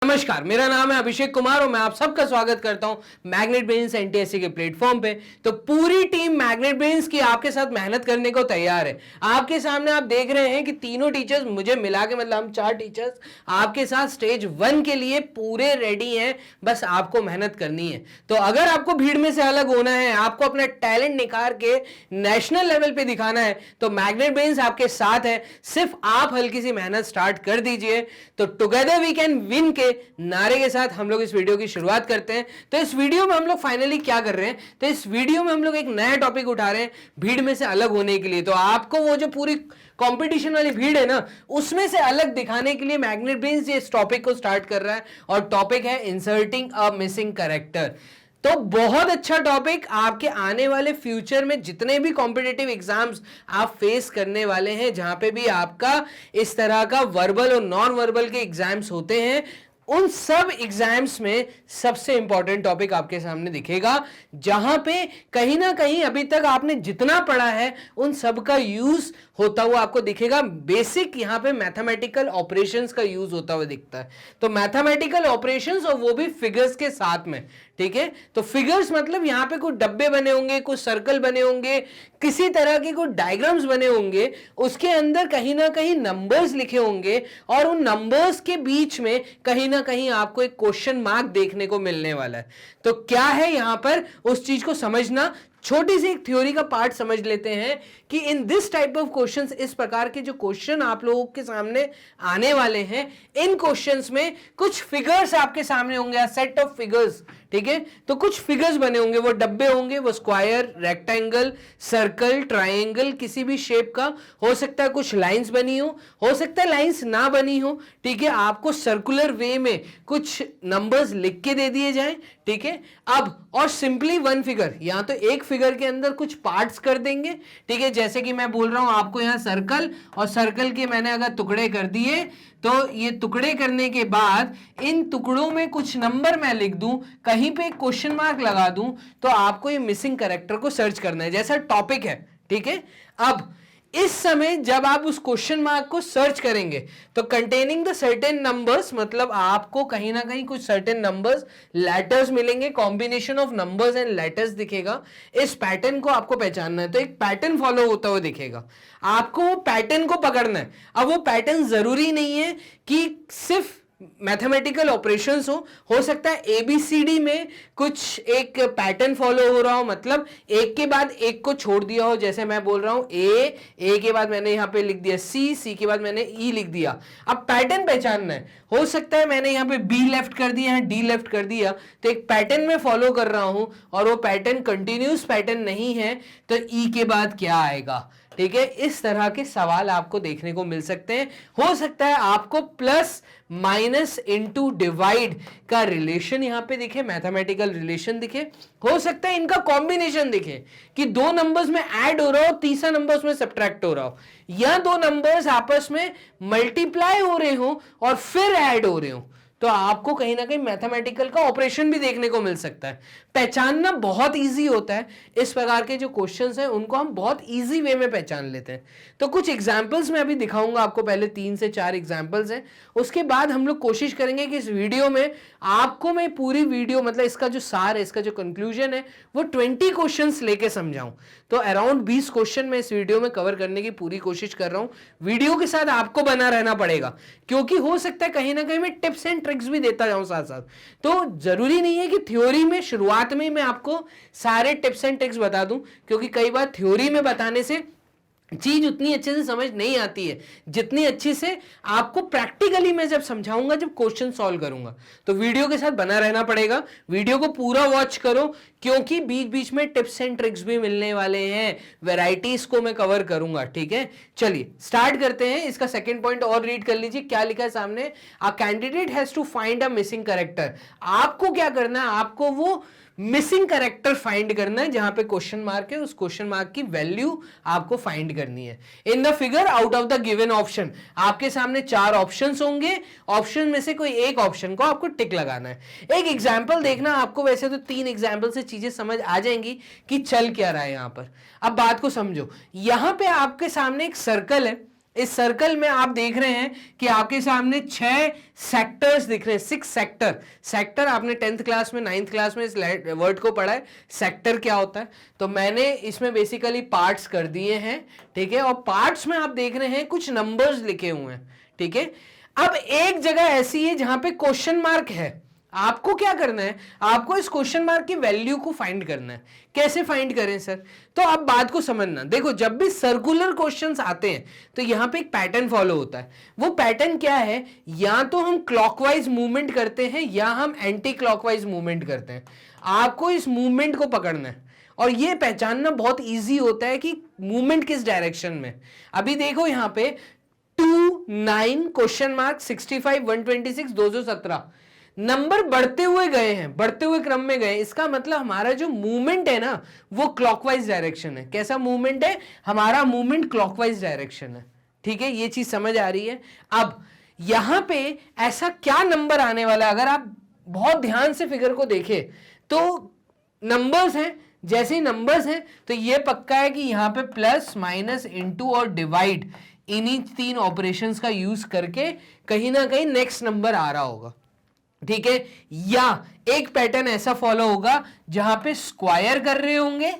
नमस्कार, मेरा नाम है अभिषेक कुमार और मैं आप सबका स्वागत करता हूं मैग्नेट ब्रेन्स एनटीएससी के प्लेटफॉर्म पे। तो पूरी टीम मैग्नेट ब्रेन्स की आपके साथ मेहनत करने को तैयार है। आपके सामने आप देख रहे हैं कि तीनों टीचर्स मुझे मिला के मतलब हम 4 टीचर्स आपके साथ स्टेज 1 के लिए पूरे रेडी हैं। बस आपको मेहनत करनी है। तो अगर आपको भीड़ में से अलग होना है, आपको अपना टैलेंट निखार के नेशनल लेवल पे दिखाना है, तो मैग्नेट ब्रेन्स आपके साथ है। सिर्फ आप हल्की सी मेहनत स्टार्ट कर दीजिए। तो टुगेदर वी कैन विन के नारे के साथ हम लोग इस वीडियो की शुरुआत करते हैं। तो इस वीडियो में हम लोग फाइनली क्या कर रहे हैं, तो इस वीडियो में हम लोग एक नया टॉपिक उठा रहे हैं भीड़ में से अलग होने के लिए। तो आपको वो जो पूरी कंपटीशन वाली भीड़ है ना, उसमें से अलग दिखाने के लिए मैग्नेट ब्रेन्स ये इस टॉपिक को स्टार्ट कर रहा है और टॉपिक है इंसर्टिंग अ मिसिंग कैरेक्टर। तो बहुत अच्छा टॉपिक, आपके आने वाले फ्यूचर में जितने भी कॉम्पिटिटिव एग्जाम्स आप फेस करने वाले हैं, जहां पे भी आपका इस तरह का वर्बल और नॉन वर्बल के एग्जाम्स होते हैं, उन सब एग्जाम्स में सबसे इंपॉर्टेंट टॉपिक आपके सामने दिखेगा, जहां पे कहीं ना कहीं अभी तक आपने जितना पढ़ा है उन सब का यूज होता हुआ आपको दिखेगा। बेसिक यहां पे मैथमेटिकल ऑपरेशंस का यूज होता हुआ दिखता है। तो मैथमेटिकल ऑपरेशंस और वो भी फिगर्स के साथ में, ठीक है। तो फिगर्स मतलब यहां पे कुछ डब्बे बने होंगे, कुछ सर्कल बने होंगे, किसी तरह के कुछ डायग्राम्स बने होंगे, उसके अंदर कहीं ना कहीं नंबर्स लिखे होंगे और उन नंबर्स के बीच में कहीं ना कहीं आपको एक क्वेश्चन मार्क देखने को मिलने वाला है। तो क्या है यहां पर, उस चीज को समझना, छोटी सी एक थ्योरी का पार्ट समझ लेते हैं कि in this type of questions, इस प्रकार के जो क्वेश्चन आप लोगों के सामने आने वाले हैं, इन क्वेश्चंस में कुछ फिगर्स आपके सामने होंगे, सेट ऑफ फिगर्स, ठीक है। तो कुछ फिगर्स बने होंगे, वो डब्बे होंगे, वो स्क्वायर, रेक्टेंगल, सर्कल, ट्राइंगल, किसी भी शेप का हो सकता है। कुछ लाइंस बनी हो सकता है लाइंस ना बनी हो, ठीक है। आपको सर्कुलर वे में कुछ नंबर्स लिख के दे दिए जाएं, ठीक है। अब और सिंपली वन फिगर, यहां तो एक फिगर के अंदर कुछ पार्ट्स कर देंगे, ठीक है। जैसे कि मैं बोल रहा हूं आपको यहां सर्कल, और सर्कल के मैंने अगर टुकड़े कर दिए, तो ये टुकड़े करने के बाद इन टुकड़ों में कुछ नंबर मैं लिख दूं, कहीं पे क्वेश्चन मार्क लगा दूं, तो आपको ये मिसिंग कैरेक्टर को सर्च करना है, जैसा टॉपिक है, ठीक है। अब इस समय जब आप उस क्वेश्चन मार्क को सर्च करेंगे, तो कंटेनिंग द सर्टेन नंबर्स, मतलब आपको कहीं ना कहीं कुछ सर्टेन नंबर्स, लेटर्स मिलेंगे, combination of numbers and letters दिखेगा। इस पैटर्न को आपको पहचानना है, तो एक पैटर्न फॉलो होता हुआ दिखेगा, आपको वो पैटर्न को पकड़ना है। अब वो पैटर्न जरूरी नहीं है कि सिर्फ मैथमेटिकल ऑपरेशंस हो सकता है एबीसीडी में कुछ एक पैटर्न फॉलो हो रहा हो, मतलब एक के बाद एक को छोड़ दिया हो। जैसे मैं बोल रहा हूं ए के बाद मैंने यहां पे लिख दिया सी के बाद मैंने ई लिख दिया। अब पैटर्न पहचानना है, हो सकता है मैंने यहां पे बी लेफ्ट कर दिया है, डी लेफ्ट कर दिया, तो एक पैटर्न में फॉलो कर रहा हूं और वो पैटर्न कंटिन्यूस पैटर्न नहीं है, तो ई के बाद क्या आएगा, ठीक है। इस तरह के सवाल आपको देखने को मिल सकते हैं। हो सकता है आपको प्लस माइनस इनटू डिवाइड का रिलेशन यहां पे दिखे, मैथमेटिकल रिलेशन दिखे। हो सकता है इनका कॉम्बिनेशन दिखे कि दो नंबर्स में ऐड हो रहा हो, तीसरा नंबर्स में सब्ट्रैक्ट हो रहा हो, या दो नंबर्स आपस में मल्टीप्लाई हो रहे हो और फिर ऐड हो रहे हो। तो आपको कहीं ना कहीं मैथमेटिकल का ऑपरेशन भी देखने को मिल सकता है। पहचानना बहुत इजी होता है, इस प्रकार के जो क्वेश्चंस हैं उनको हम बहुत इजी वे में पहचान लेते हैं। तो कुछ एग्जांपल्स मैं अभी दिखाऊंगा आपको, पहले 3 से 4 एग्जांपल्स हैं, उसके बाद हम लोग कोशिश करेंगे कि इस वीडियो में आपको मैं पूरी वीडियो, मतलब इसका जो सार है, इसका जो कंक्लूजन है, वो 20 क्वेश्चंस लेके समझाऊं। तो अराउंड 20 क्वेश्चन मैं इस वीडियो में कवर करने की पूरी कोशिश कर रहा हूं। वीडियो के साथ आपको बना रहना पड़ेगा, क्योंकि हो सकता है कहीं ना कहीं मैं टिप्स एंड ट्रिक्स भी देता जाऊं साथ साथ। तो जरूरी नहीं है कि थ्योरी में शुरुआत में मैं आपको सारे टिप्स एंड ट्रिक्स बता दूं, क्योंकि कई बार थ्योरी में बताने से चीज उतनी अच्छे से समझ नहीं आती है जितनी अच्छी से आपको प्रैक्टिकली मैं जब समझाऊंगा, जब क्वेश्चन सॉल्व करूंगा। तो वीडियो के साथ बना रहना पड़ेगा, वीडियो को पूरा वॉच करो, क्योंकि बीच बीच में टिप्स एंड ट्रिक्स भी मिलने वाले हैं, वैरायटीज को मैं कवर करूंगा, ठीक है। चलिए स्टार्ट करते हैं। इसका सेकंड पॉइंट और रीड कर लीजिए, क्या लिखा है सामने, a candidate has to find a missing character. आपको क्या करना है, आपको वो मिसिंग कैरेक्टर फाइंड करना है जहां पे क्वेश्चन मार्क है, उस क्वेश्चन मार्क की वैल्यू आपको फाइंड करनी है। In the figure out of the given option, आपके सामने 4 ऑप्शंस होंगे, ऑप्शन में से कोई एक ऑप्शन को आपको टिक लगाना है। एक एग्जांपल देखना, आपको वैसे तो 3 एग्जांपल से चीजें समझ आ जाएंगी कि चल क्या रहा है यहां पर। अब बात को समझो, यहां पे आपके सामने एक सर्कल है, इस सर्कल में आप देख रहे हैं कि आपके सामने 6 सेक्टर्स दिख रहे हैं, 6 सेक्टर। सेक्टर आपने 10th क्लास में 9th क्लास में इस वर्ड को पढ़ा है, सेक्टर क्या होता है। तो मैंने इसमें बेसिकली पार्ट्स कर दिए हैं, ठीक है। और पार्ट्स में आप देख रहे हैं कुछ नंबर्स लिखे हुए हैं, ठीक है। अब एक जगह ऐसी है जहां पे क्वेश्चन मार्क है, आपको क्या करना है, आपको इस क्वेश्चन मार्क की वैल्यू को फाइंड करना है। कैसे फाइंड करें सर? तो आप बात को समझना, देखो जब भी सर्कुलर क्वेश्चंस आते हैं तो यहां पे एक पैटर्न फॉलो होता है। वो पैटर्न क्या है, या तो हम क्लॉकवाइज मूवमेंट करते हैं या हम एंटी क्लॉकवाइज मूवमेंट करते हैं। आपको इस मूवमेंट को पकड़ना है और ये पहचानना बहुत ईजी होता है कि मूवमेंट किस डायरेक्शन में। अभी देखो यहां पे 2, 9, क्वेश्चन मार्क, 65, 126, 217 नंबर बढ़ते हुए गए हैं, बढ़ते हुए क्रम में गए। इसका मतलब हमारा जो मूवमेंट है ना वो क्लॉकवाइज डायरेक्शन है। कैसा मूवमेंट है? हमारा मूवमेंट क्लॉकवाइज डायरेक्शन है, ठीक है। ये चीज समझ आ रही है। अब यहां पे ऐसा क्या नंबर आने वाला है, अगर आप बहुत ध्यान से फिगर को देखें तो नंबर्स हैं, जैसे ही नंबर्स हैं तो ये पक्का है कि यहां पे प्लस, माइनस, इनटू और डिवाइड, इन्हीं 3 ऑपरेशंस का यूज करके कहीं ना कहीं नेक्स्ट नंबर आ रहा होगा, ठीक है। या एक पैटर्न ऐसा फॉलो होगा जहां पे स्क्वायर कर रहे होंगे,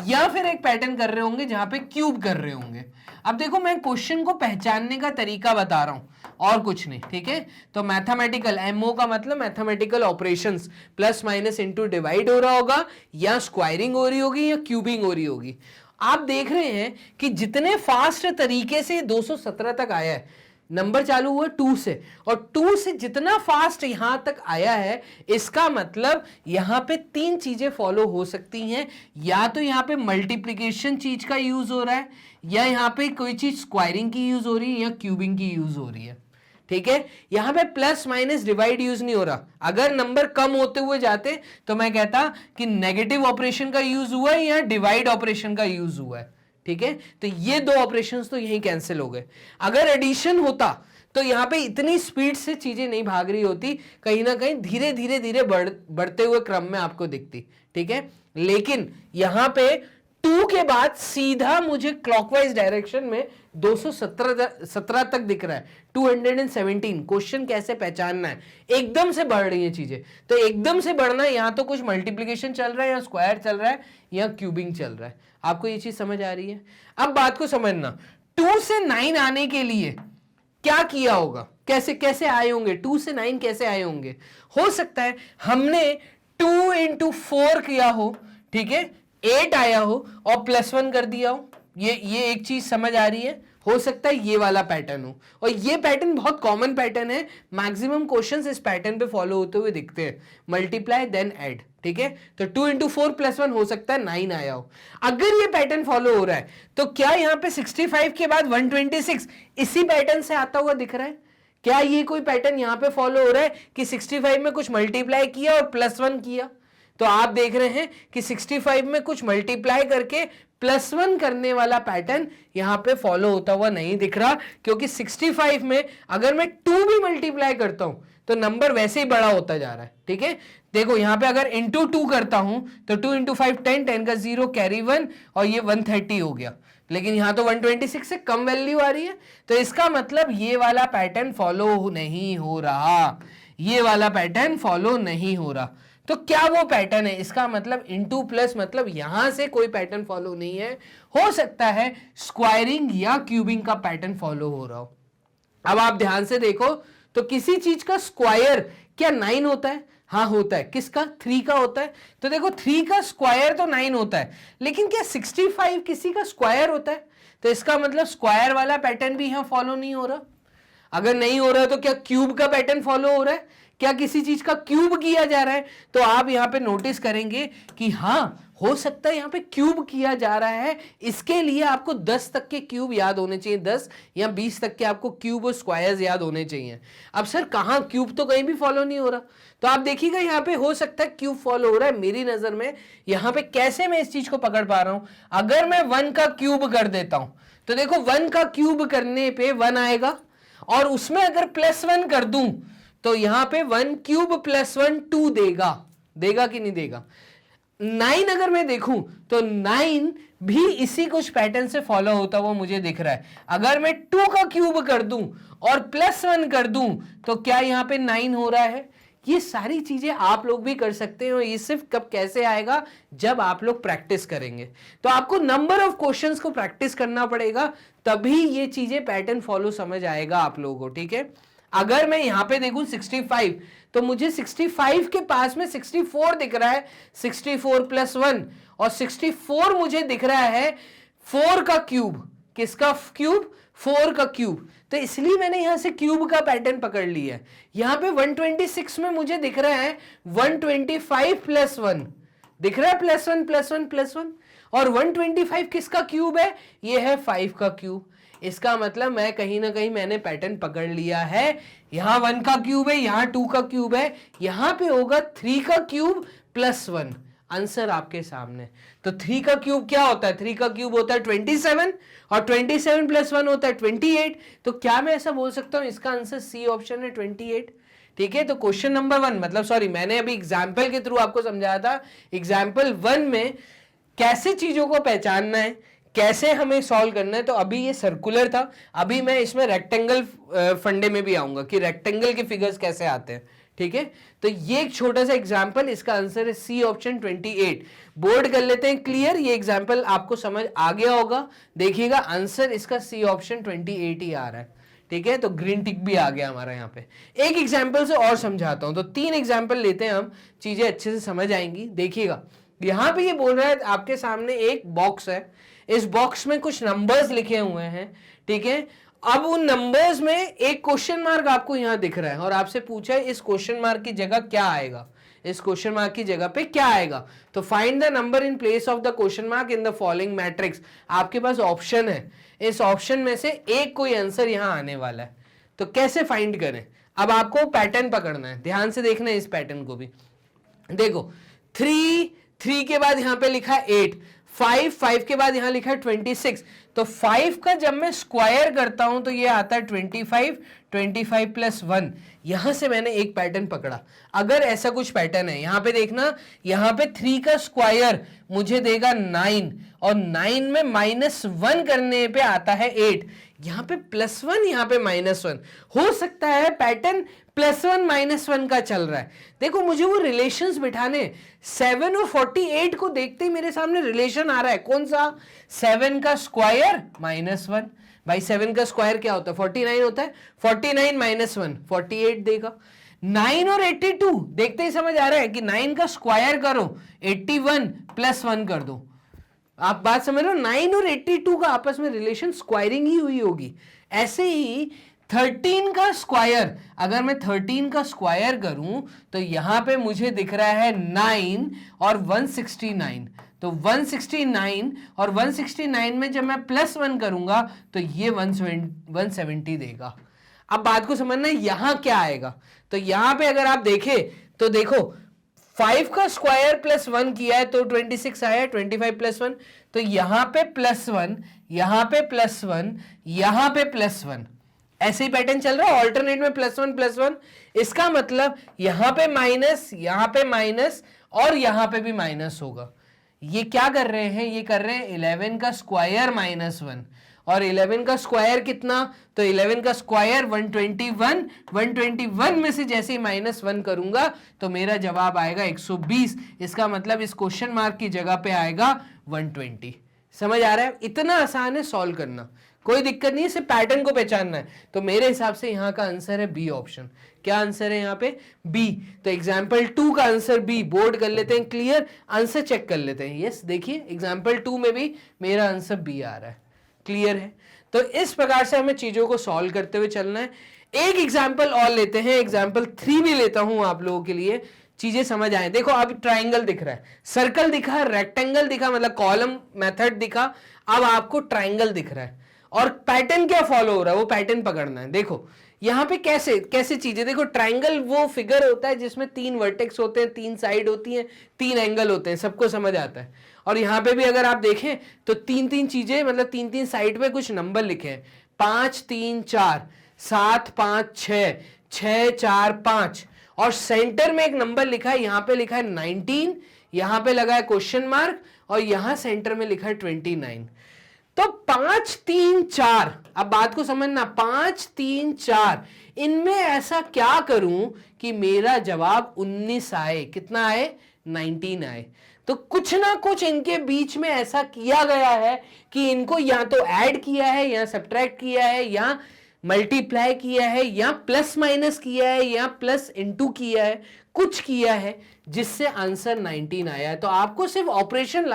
या फिर एक पैटर्न कर रहे होंगे जहां पे क्यूब कर रहे होंगे। अब देखो मैं क्वेश्चन को पहचानने का तरीका बता रहा हूं और कुछ नहीं, ठीक है। तो मैथमेटिकल, एमओ का मतलब mathematical operations, plus minus into divide हो रहा होगा, या स्क्वायरिंग हो रही होगी, या क्यूबिंग हो रही होगी। आप देख रहे हैं कि जितने फास्ट तरीके से 217 तक आया है, नंबर चालू हुआ 2 से, और 2 से जितना फास्ट यहां तक आया है, इसका मतलब यहां पे 3 चीजें फॉलो हो सकती हैं। या तो यहां पे मल्टीप्लिकेशन चीज का यूज हो रहा है, या यहां पे कोई चीज स्क्वायरिंग की यूज हो रही है, या क्यूबिंग की यूज हो रही है, ठीक है। यहां पे प्लस माइनस डिवाइड यूज नहीं हो रहा। अगर नंबर कम होते हुए जाते तो मैं कहता कि नेगेटिव ऑपरेशन का यूज हुआ है या डिवाइड ऑपरेशन का यूज हुआ है, ठीक है। तो ये 2 ऑपरेशंस तो यहीं कैंसिल हो गए। अगर एडिशन होता तो यहां पे इतनी स्पीड से चीजें नहीं भाग रही होती, कहीं ना कहीं धीरे धीरे धीरे बढ़ते हुए क्रम में आपको दिखती, ठीक है। लेकिन यहां पे 2 के बाद सीधा मुझे क्लॉकवाइज डायरेक्शन में 217 तक दिख रहा है, 217। क्वेश्चन कैसे पहचानना है? एकदम से बढ़ रही है चीजें, तो एकदम से बढ़ना है, यहां तो कुछ मल्टीप्लिकेशन चल रहा है, या स्क्वायर चल रहा है, या क्यूबिंग चल रहा है। आपको ये चीज समझ आ रही है? अब बात को समझना, 2 से 9 आने के लिए क्या किया होगा, कैसे कैसे आए होंगे, 2 से 9 कैसे आए होंगे? हो सकता है हमने 2 into 4 किया हो, ठीक है, 8 आया हो और +1 कर दिया हो। ये एक चीज समझ आ रही है? हो सकता है ये वाला पैटर्न हो, और ये पैटर्न बहुत कॉमन पैटर्न है। मैक्सिमम क्वेश्चंस इस पैटर्न पे फॉलो होते हुए दिखते हैं, मल्टीप्लाई देन ऐड, ठीक है। तो 2 into 4 +1 हो सकता है 9 आया हो। अगर ये पैटर्न फॉलो हो रहा है तो क्या यहां पे 65 के बाद 126 इसी पैटर्न से आता हुआ दिख रहा है? क्या ये कोई पैटर्न यहां पे फॉलो हो रहा है कि 65 में कुछ मल्टीप्लाई किया और +1 किया? तो आप देख रहे हैं कि 65 में कुछ मल्टीप्लाई करके +1 करने वाला पैटर्न यहां पे फॉलो होता हुआ नहीं दिख रहा, क्योंकि 65 में अगर मैं 2 भी मल्टीप्लाई करता हूं तो नंबर वैसे ही बड़ा होता जा रहा है, ठीक है। देखो यहां पे अगर इंटू 2 करता हूं तो 2 into 5 10, 10 का 0 कैरी 1, और ये 130 हो गया। लेकिन यहां तो 126 से कम वैल्यू आ रही है, तो इसका मतलब ये वाला पैटर्न फॉलो नहीं हो रहा, ये वाला पैटर्न फॉलो नहीं हो रहा। तो क्या वो पैटर्न है? इसका मतलब इनटू प्लस, मतलब यहां से कोई पैटर्न फॉलो नहीं है। हो सकता है स्क्वायरिंग या क्यूबिंग का पैटर्न फॉलो हो रहा हो। अब आप ध्यान से देखो तो किसी चीज का स्क्वायर क्या 9 होता है? हाँ होता है। किसका? 3 का होता है। तो देखो 3 का स्क्वायर तो 9 होता है, लेकिन क्या 65 किसी का स्क्वायर होता है? तो इसका मतलब स्क्वायर वाला पैटर्न भी यहां फॉलो नहीं हो रहा। अगर नहीं हो रहा है तो क्या क्यूब का पैटर्न फॉलो हो रहा है? क्या किसी चीज का क्यूब किया जा रहा है? तो आप यहां पे नोटिस करेंगे कि हाँ हो सकता है यहां पे क्यूब किया जा रहा है। इसके लिए आपको 10 तक के क्यूब याद होने चाहिए, 10 या 20 तक के आपको क्यूब और स्क्वायर्स याद होने चाहिए। अब सर कहां क्यूब तो कहीं भी फॉलो नहीं हो रहा, तो आप देखिएगा यहां पे हो सकता है क्यूब फॉलो हो रहा है। मेरी नजर में यहां पे कैसे मैं इस चीज को पकड़ पा रहा हूं, अगर मैं 1 का क्यूब कर देता हूं तो देखो 1 का क्यूब करने पे 1 आएगा, और उसमें अगर +1 कर दूं तो यहां पे 1 क्यूब +1 2 देगा, देगा कि नहीं देगा? 9 अगर मैं देखूं तो 9 भी इसी कुछ पैटर्न से फॉलो होता हुआ मुझे दिख रहा है। अगर मैं 2 का क्यूब कर दूं और +1 कर दूं तो क्या यहां पे 9 हो रहा है? ये सारी चीजें आप लोग भी कर सकते हो। ये सिर्फ कब कैसे आएगा? जब आप लोग प्रैक्टिस करेंगे। तो आपको नंबर ऑफ क्वेश्चंस को प्रैक्टिस करना पड़ेगा, तभी ये चीजें पैटर्न फॉलो समझ आएगा आप लोगों को, ठीक है। अगर मैं यहां पे देखूं 65, तो मुझे 65 के पास में 64 दिख रहा है, 64 + 1, और 64 मुझे दिख रहा है 4 का क्यूब। किसका क्यूब? 4 का क्यूब। तो इसलिए मैंने यहां से क्यूब का पैटर्न पकड़ लिया है। यहां पे 126 में मुझे दिख रहा है 125 + 1 दिख रहा है, +1 +1 +1, और 125 किसका क्यूब है? ये है 5 का क्यूब। इसका मतलब मैं कहीं ना कहीं मैंने पैटर्न पकड़ लिया है। यहां 1 का क्यूब है, यहां 2 का क्यूब है, यहां पे होगा 3 का क्यूब +1। आंसर आपके सामने। तो 3 का क्यूब क्या होता है? 3 का क्यूब होता है 27, और 27 + 1 होता है 28। तो क्या मैं ऐसा बोल सकता हूं इसका आंसर सी ऑप्शन है 28? ठीक है। तो क्वेश्चन नंबर 1, मतलब सॉरी, मैंने अभी एग्जाम्पल के थ्रू आपको समझाया था। एग्जाम्पल 1 में कैसे चीजों को पहचानना है, कैसे हमें सॉल्व करना है। तो अभी ये सर्कुलर था, अभी मैं इसमें रेक्टेंगल फंडे में भी आऊंगा कि रेक्टेंगल के फिगर्स कैसे आते हैं, ठीक है। तो ये एक छोटा सा एग्जांपल, इसका आंसर है सी ऑप्शन 28। बोर्ड कर लेते हैं क्लियर। ये एग्जांपल आपको समझ आ गया होगा। देखिएगा आंसर इसका सी ऑप्शन 28 ही आ रहा है, ठीक है। तो ग्रीन टिक भी आ गया हमारा यहाँ पे। एक एग्जाम्पल से और समझाता हूं। तो 3 एग्जाम्पल लेते हैं हम, चीजें अच्छे से समझ आएंगी। देखिएगा यहां पे ये बोल रहा है आपके सामने एक बॉक्स है, इस बॉक्स में कुछ नंबर्स लिखे हुए हैं, ठीक है। अब उन नंबर्स में एक क्वेश्चन मार्क आपको यहां दिख रहा है, और आपसे पूछा है इस क्वेश्चन मार्क की जगह क्या आएगा, इस क्वेश्चन मार्क की जगह पे क्या आएगा। तो find the number in place of the question mark in the following matrix. आपके पास ऑप्शन है, इस ऑप्शन में से एक कोई आंसर यहां आने वाला है। तो कैसे फाइंड करें? अब आपको पैटर्न पकड़ना है, ध्यान से देखना है इस पैटर्न को भी। देखो 3 के बाद यहां पे लिखा है 8, 5 के बाद यहां लिखा है 26। तो 5 का जब मैं स्क्वायर करता हूं तो ये आता है 25 + 1। यहां से मैंने एक पैटर्न पकड़ा। अगर ऐसा कुछ पैटर्न है, यहां पे देखना, यहां पे 3 का स्क्वायर मुझे देगा 9, और 9 में -1 करने पे आता है 8। यहां पे +1, यहां पे -1। हो सकता है पैटर्न +1 -1 का चल रहा है। देखो मुझे वो रिलेशंस बिठाने, 7 और 48 को देखते ही मेरे सामने रिलेशन आ रहा है। कौन सा? 7 का स्क्वायर -1। भाई 7 का स्क्वायर क्या होता है? 49 होता है। 49 - 1 48 देगा। 9 और 82 देखते ही समझ आ रहा है कि 9 का स्क्वायर करो, 81 + 1 कर दो। आप बात समझ रहे हो? 9 और 82 का आपस में रिलेशन स्क्वायरिंग ही हुई होगी। ऐसे ही 13 का स्क्वायर, अगर मैं 13 का स्क्वायर करूं तो यहां पे मुझे दिख रहा है 9 और 169। तो 169 और 169 में जब मैं +1 करूंगा तो ये 170 देगा। अब बात को समझना है यहां क्या आएगा। तो यहां पे अगर आप देखें तो देखो 5 का स्क्वायर +1 किया है तो 26 आया, 25 + 1। तो यहां पे +1, यहां पे +1, यहां पे +1, ऐसे ही पैटर्न चल रहा है ऑल्टरनेट में +1 +1। इसका मतलब यहां पे माइनस, यहां पे माइनस, और यहां पे भी माइनस होगा। ये क्या कर रहे हैं? ये कर रहे हैं 11 का स्क्वायर -1, और 11 का स्क्वायर कितना? तो 11 का स्क्वायर 121। 121 में से जैसे ही -1 करूंगा तो मेरा जवाब आएगा 120। इसका मतलब इस क्वेश्चन मार्क की जगह पे आएगा 120। समझ आ रहा है? इतना आसान है सॉल्व करना, कोई दिक्कत नहीं है, सिर्फ पैटर्न को पहचानना है। तो मेरे हिसाब से यहां का आंसर है बी ऑप्शन। क्या आंसर है यहां पे? बी। तो एग्जाम्पल 2 का आंसर बी। बोर्ड कर लेते हैं क्लियर, आंसर चेक कर लेते हैं। यस देखिए एग्जाम्पल 2 में भी मेरा आंसर बी आ रहा है। क्लियर है? तो इस प्रकार से हमें चीजों को सॉल्व करते हुए चलना है। एक एग्जाम्पल और लेते हैं, एग्जाम्पल 3 भी लेता हूं आप लोगों के लिए, चीजें समझ आए। देखो अब ट्राइंगल दिख रहा है, सर्कल दिखा, रेक्टेंगल दिखा, मतलब कॉलम मेथड दिखा। अब आपको ट्राइंगल दिख रहा है, और पैटर्न क्या फॉलो हो रहा है वो पैटर्न पकड़ना है। देखो यहां पे कैसे कैसे चीजें, देखो ट्राइंगल वो फिगर होता है जिसमें 3 वर्टेक्स होते हैं, 3 साइड होती हैं, 3 एंगल होते हैं, सबको समझ आता है। और यहां पे भी अगर आप देखें तो 3-3 चीजें, मतलब 3-3 साइड पे कुछ नंबर लिखे हैं, 5 3 4, 7 5 6, 6 4 5, और सेंटर में एक नंबर लिखा है, यहां पे लिखा है 19, यहां पे लगा है क्वेश्चन मार्क और यहां सेंटर में लिखा है 29। तो 5 3 4, अब बात को समझना, 5 3 4, इनमें ऐसा क्या करूं कि मेरा जवाब 19 आए। कितना आए? 19 आए। तो कुछ ना कुछ इनके बीच में ऐसा किया गया है कि इनको या तो ऐड किया है या सब्ट्रैक्ट किया है या मल्टीप्लाई किया है या प्लस माइनस किया है या प्लस इनटू किया है, कुछ किया है जिससे आंसर 19 आया है। तो आपको सिर्फ ऑपरेशन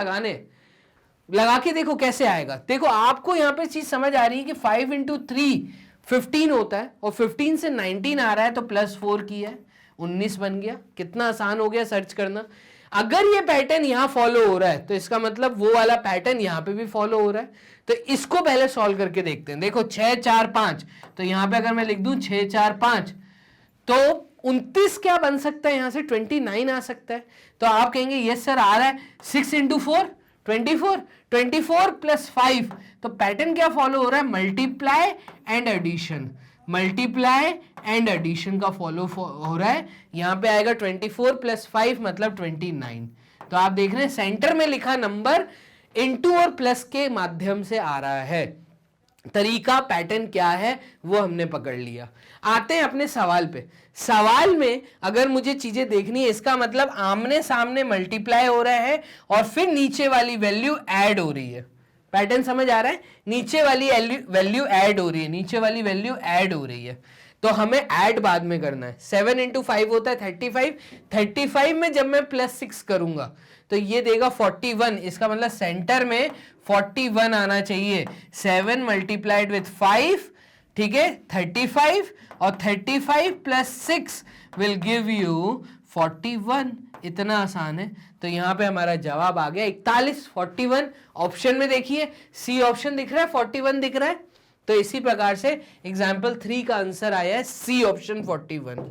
लगा के देखो कैसे आएगा। देखो आपको यहां पे चीज समझ आ रही है कि 5 इंटू 3 15 होता है और 15 से 19 आ रहा है तो +4 किया है, 19 बन गया। कितना आसान हो गया सर्च करना। अगर ये पैटर्न यहां फॉलो हो रहा है तो इसका मतलब वो वाला पैटर्न यहां पे भी फॉलो हो रहा है। तो इसको पहले सॉल्व करके देखते हैं। देखो 6 4 5, तो यहां पे अगर मैं लिख दूं 6 4 5 तो 29 क्या बन सकता है? यहां से 29 आ सकता है। तो आप कहेंगे यस सर आ रहा है। 6 इंटू 4 24, 24 प्लस 5, तो पैटर्न क्या फॉलो हो रहा है? Multiply and addition, multiply and addition का फॉलो हो रहा है। यहां पे आएगा 24 प्लस 5 मतलब 29। तो आप देख रहे हैं सेंटर में लिखा नंबर इनटू और प्लस के माध्यम से आ रहा है। तरीका पैटर्न क्या है वो हमने पकड़ लिया। आते हैं अपने सवाल पे। सवाल में अगर मुझे चीजें देखनी है, इसका मतलब आमने सामने मल्टीप्लाई हो रहा है और फिर नीचे वाली वैल्यू ऐड हो रही है। पैटर्न समझ आ रहा है? नीचे वाली वैल्यू ऐड हो रही है, नीचे वाली वैल्यू ऐड हो रही है। तो हमें ऐड बाद में करना है। 7 इंटू 5 होता है 35, 35 में जब मैं +6 करूंगा तो ये देगा 41। इसका मतलब सेंटर में 41 आना चाहिए। 7 मल्टीप्लाइड विथ 5, ठीक है, 35, और 35 प्लस 6 विल गिव यू 41। इतना आसान है। तो यहां पे हमारा जवाब आ गया 41, 41। ऑप्शन में देखिए सी ऑप्शन दिख रहा है, 41 दिख रहा है। तो इसी प्रकार से एग्जाम्पल 3 का आंसर आया है सी ऑप्शन 41।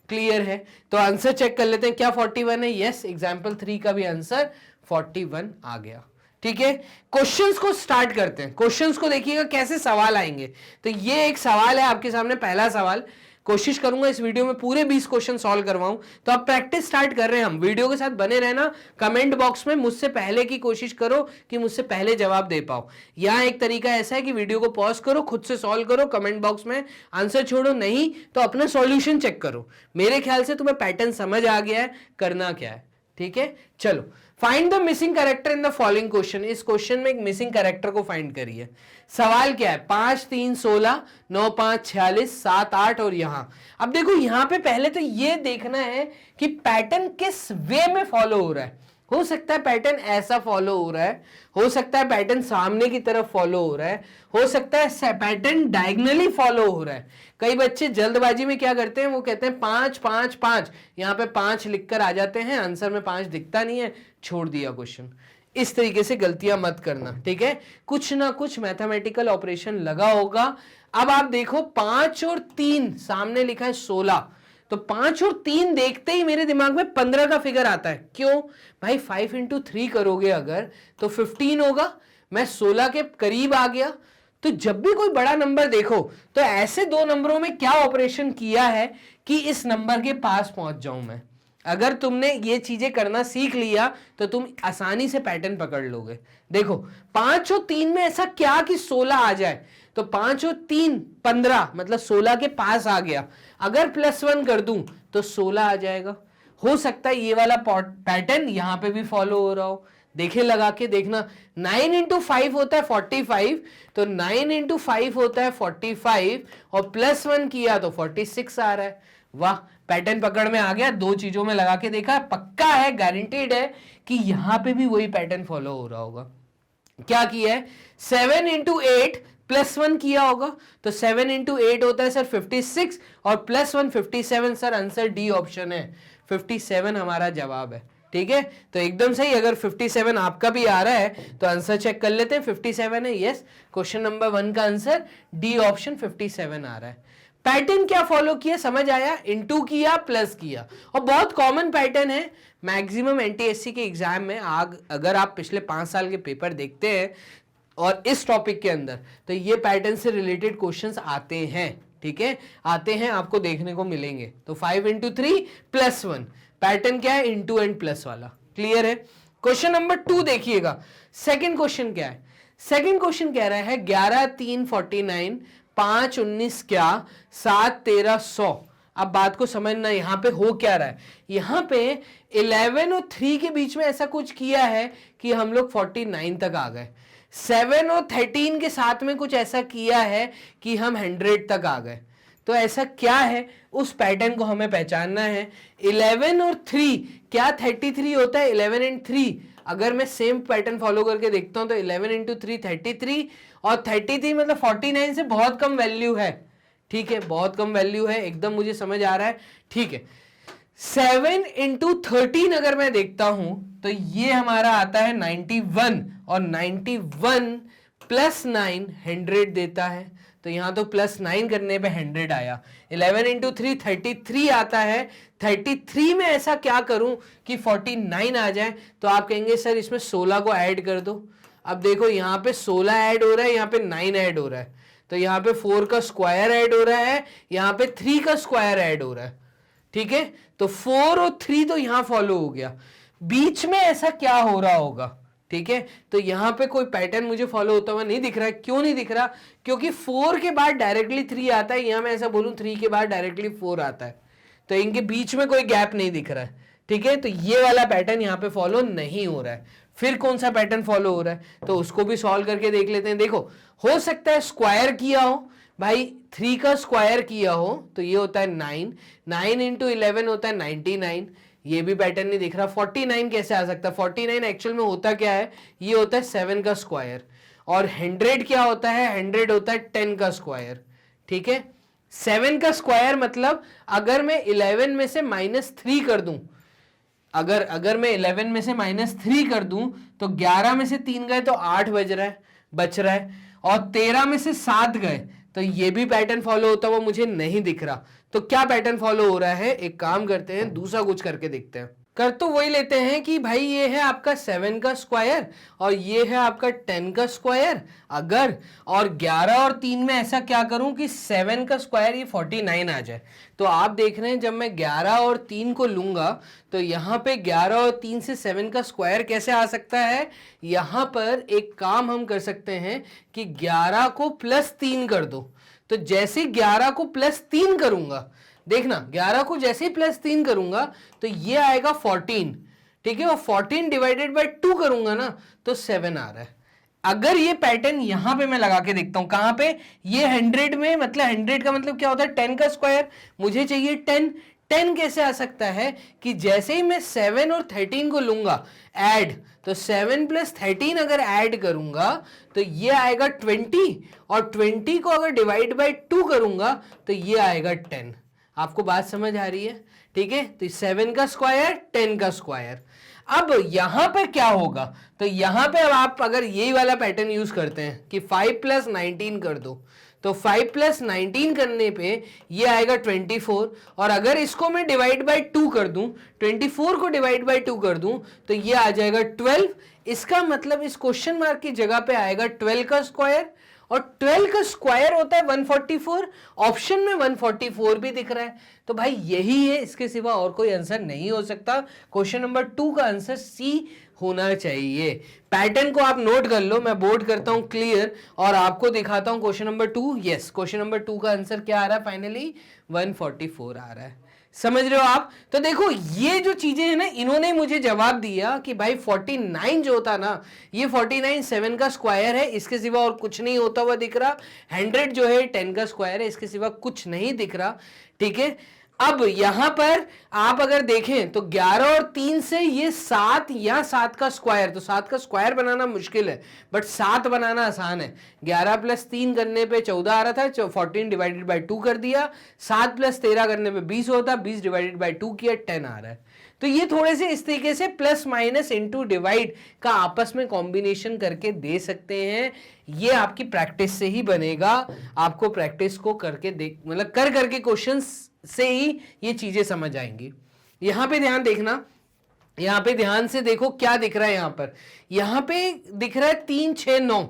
क्लियर है? तो आंसर चेक कर लेते हैं, क्या 41 है? यस, एग्जाम्पल 3 का भी आंसर 41 आ गया। ठीक है, क्वेश्चंस को स्टार्ट करते हैं। क्वेश्चंस को देखिएगा कैसे सवाल आएंगे। तो ये एक सवाल है आपके सामने, पहला सवाल। कोशिश करूंगा इस वीडियो में पूरे 20 क्वेश्चन सॉल्व करवाऊं। तो आप प्रैक्टिस स्टार्ट कर रहे हैं, हम वीडियो के साथ बने रहना। कमेंट बॉक्स में मुझसे पहले की कोशिश करो कि मुझसे पहले जवाब दे पाओ। यहाँ एक तरीका ऐसा है कि वीडियो को पॉज करो, खुद से सॉल्व करो, कमेंट बॉक्स में आंसर छोड़ो, नहीं तो अपना सॉल्यूशन चेक करो। मेरे ख्याल से तुम्हें पैटर्न समझ आ गया है करना क्या है। ठीक है, चलो find the missing character in the following question. इस क्वेश्चन में एक मिसिंग कैरेक्टर को फाइंड करिए। सवाल क्या है? 5 3 16, 9 5 46, 7 8 और यहां। अब देखो यहां पे पहले तो ये देखना है कि पैटर्न किस वे में फॉलो हो रहा है। हो सकता है पैटर्न ऐसा फॉलो हो रहा है, हो सकता है पैटर्न सामने की तरफ फॉलो हो रहा है, हो सकता है पैटर्न डायगनली फॉलो हो रहा है। कई बच्चे जल्दबाजी में क्या करते हैं, वो कहते हैं 5 5 5, यहां पे 5 लिखकर आ जाते हैं, आंसर में 5 दिखता नहीं है, छोड़ दिया क्वेश्चन। इस तरीके से गलतियां मत करना, ठीक है। कुछ ना कुछ मैथमेटिकल ऑपरेशन लगा होगा। अब आप देखो 5 और 3 सामने लिखा है 16, तो 5 और 3 देखते ही मेरे दिमाग में 15 का फिगर आता है। क्यों भाई? 5 इंटू 3 करोगे अगर तो 15 होगा। मैं 16 के करीब आ गया। तो जब भी कोई बड़ा नंबर देखो तो ऐसे दो नंबरों में क्या ऑपरेशन किया है कि इस नंबर के पास पहुंच जाऊं मैं। अगर तुमने ये चीजें करना सीख लिया तो तुम आसानी से पैटर्न पकड़ लोगे। देखो 5 और 3 में ऐसा क्या कि 16 आ जाए, तो 5 और 3 15, मतलब 16 के पास आ गया। अगर +1 कर दूं तो 16 आ जाएगा। हो सकता है ये वाला पैटर्न यहां पे भी फॉलो हो रहा हो। देखे लगा के देखना। 9 इंटू 5 होता है 45, तो 9 इंटू 5 होता है 45 और +1 किया तो 46 आ रहा है। वाह, पैटर्न पकड़ में आ गया। दो चीजों में लगा के देखा, पक्का है, गारंटीड है कि यहां पे भी वही पैटर्न फॉलो हो रहा होगा। क्या किया है? 7 इंटू 8 +1 किया होगा, तो 7 इंटू 8 होता है सर 56 और +1 57। सर आंसर डी ऑप्शन है, 57 हमारा जवाब है। ठीक है, तो एकदम सही। अगर 57 आपका भी आ रहा है तो आंसर चेक कर लेते हैं। 57 है, यस। क्वेश्चन नंबर 1 का आंसर डी ऑप्शन 57 आ रहा है। पैटर्न क्या फॉलो किया समझ आया? इनटू किया, प्लस किया, और बहुत कॉमन पैटर्न है मैक्सिमम एनटीएससी के एग्जाम में। अगर आप पिछले 5 साल के पेपर देखते हैं और इस टॉपिक के अंदर, तो ये पैटर्न से रिलेटेड क्वेश्चंस आते हैं। ठीक है, आते हैं, आपको देखने को मिलेंगे। तो 5 इंटू 3 +1 पैटर्न क्या है? इनटू एंड प्लस वाला। क्लियर है। क्वेश्चन नंबर 2 देखिएगा, सेकंड क्वेश्चन क्या है। सेकंड क्वेश्चन कह रहा है 11 3 49, 5 19 क्या, 7 13 100। अब बात को समझना, यहां पे हो क्या रहा है, यहां पे 11 और 3 के बीच में ऐसा कुछ किया है कि हम लोग 49 तक आ गए। 7 और 13 के साथ में कुछ ऐसा किया है कि हम 100 तक आ गए। तो ऐसा क्या है, उस पैटर्न को हमें पहचानना है। 11 और 3 क्या 33 होता है, 11 एंड 3 अगर मैं सेम पैटर्न फॉलो करके देखता हूं तो 11 इंटू 3 33, और 33 मतलब 49 से बहुत कम वैल्यू है। ठीक है, बहुत कम वैल्यू है, एकदम मुझे समझ आ रहा है। ठीक है, 7 इंटू 13 अगर मैं देखता हूं तो ये हमारा आता है 91, और 91 प्लस 9 100 देता है। तो यहां तो प्लस 9 करने पे 100 आया। 11 इंटू 3 33 आता है। 33 में ऐसा क्या करूं कि 49 आ जाए, तो आप कहेंगे सर इसमें 16 को ऐड कर दो। अब देखो यहाँ पे 16 ऐड हो रहा है, यहाँ पे 9 ऐड हो रहा है, तो यहाँ पे 4 का स्क्वायर ऐड हो रहा है, यहाँ पे 3 का स्क्वायर ऐड हो रहा है। ठीक है, तो 4 और 3 तो यहां फॉलो हो गया। बीच में ऐसा क्या हो रहा होगा, ठीक है, तो यहां पे कोई पैटर्न मुझे फॉलो होता हुआ नहीं दिख रहा है। क्यों नहीं दिख रहा, क्योंकि 4 के बाद डायरेक्टली 3 आता है, यहां मैं ऐसा बोलूं 3 के बाद डायरेक्टली 4 आता है, तो इनके बीच में कोई गैप नहीं दिख रहा है। ठीक है, तो ये वाला पैटर्न यहां पे फॉलो नहीं हो रहा है। फिर कौन सा पैटर्न फॉलो हो रहा है, तो उसको भी सॉल्व करके देख लेते हैं। देखो, हो सकता है स्क्वायर किया हो भाई, 3 का स्क्वायर किया हो तो ये होता है 9, 9 इंटू 11 होता है 99, ये भी पैटर्न नहीं दिख रहा। 49 कैसे आ सकता है, 49 एक्चुअल में होता क्या है, ये होता है 7 का स्क्वायर, और 100 क्या होता है, 100 होता है 10 का स्क्वायर। ठीक है, 7 का स्क्वायर मतलब अगर मैं 11 में से -3 कर दूं, अगर मैं 11 में से -3 कर दूं तो 11 में से 3 गए तो 8 बच रहा है, और 13 में से 7 गए तो ये भी पैटर्न फॉलो होता हुआ मुझे नहीं दिख रहा। तो क्या पैटर्न फॉलो हो रहा है, एक काम करते हैं, दूसरा कुछ करके देखते हैं। कर तो वही लेते हैं कि भाई ये है आपका 7 का स्क्वायर और ये है आपका 10 का स्क्वायर, अगर और 11 और 3 में ऐसा क्या करूं कि 7 का स्क्वायर ये 49 आ जाए। तो आप देख रहे हैं जब मैं 11 और 3 को लूंगा तो यहां पे 11 और 3 से 7 का स्क्वायर कैसे आ सकता है, यहां पर एक काम हम कर सकते हैं कि 11 को +3 कर दो। तो जैसे 11 को +3 करूंगा, देखना 11 को जैसे ही +3 करूंगा तो ये आएगा 14। ठीक है, और 14 डिवाइडेड बाय 2 करूंगा ना तो 7 आ रहा है। अगर ये पैटर्न यहां पे मैं लगा के देखता हूं, कहां पे, ये 100 में, मतलब 100 का मतलब क्या होता है 10 का स्क्वायर, मुझे चाहिए 10। 10 कैसे आ सकता है कि जैसे ही मैं 7 और 13 को लूंगा ऐड, तो 7 + 13 अगर ऐड करूंगा तो ये आएगा 20, और 20 को अगर डिवाइड बाय 2 करूंगा तो ये आएगा 10। आपको बात समझ आ रही है, ठीक है, तो 7 का स्क्वायर 10 का स्क्वायर। अब यहां पे क्या होगा, तो यहां पे अब आप अगर यही वाला पैटर्न यूज करते हैं कि 5 + 19 कर दो, तो 5 + 19 करने पे ये आएगा 24, और अगर इसको मैं डिवाइड बाय 2 कर दूं, 24 को डिवाइड बाय 2 कर दूं तो ये आ जाएगा 12। इसका मतलब इस क्वेश्चन मार्क की जगह पे आएगा 12 का स्क्वायर, और 12 का स्क्वायर होता है 144, ऑप्शन में 144 भी दिख रहा है। तो भाई यही है, इसके सिवा और कोई आंसर नहीं हो सकता। क्वेश्चन नंबर 2 का आंसर सी होना चाहिए। पैटर्न को आप नोट कर लो, मैं बोर्ड करता हूं क्लियर और आपको दिखाता हूं question number 2। Yes, question number 2 का आंसर क्या आ रहा है, फाइनली 144 आ रहा है। समझ रहे हो आप। तो देखो ये जो चीजें हैं ना, इन्होंने मुझे जवाब दिया कि भाई 49 जो होता ना, ये 49 7 का स्क्वायर है, इसके सिवा और कुछ नहीं होता हुआ दिख रहा। 100 जो है 10 का स्क्वायर है, इसके सिवा कुछ नहीं दिख रहा। ठीक है, अब यहां पर आप अगर देखें तो 11 और 3 से ये 7 या 7 का स्क्वायर, तो 7 का स्क्वायर बनाना मुश्किल है बट 7 बनाना आसान है। 11 + 3 करने पे 14 आ रहा था, 14 डिवाइडेड बाय 2 कर दिया। 7 + 13 करने पे 20 होता, 20 डिवाइडेड बाय 2 किया, 10 आ रहा है। तो ये थोड़े से इस तरीके से प्लस माइनस इंटू डिवाइड का आपस में कॉम्बिनेशन करके दे सकते हैं। ये आपकी प्रैक्टिस से ही बनेगा, आपको प्रैक्टिस को करके देख, मतलब कर करके क्वेश्चंस से ही ये चीजें समझ आएंगी। यहां पे ध्यान देखना, यहां पे ध्यान से देखो क्या दिख रहा है। यहां पे दिख रहा है 3 6 9,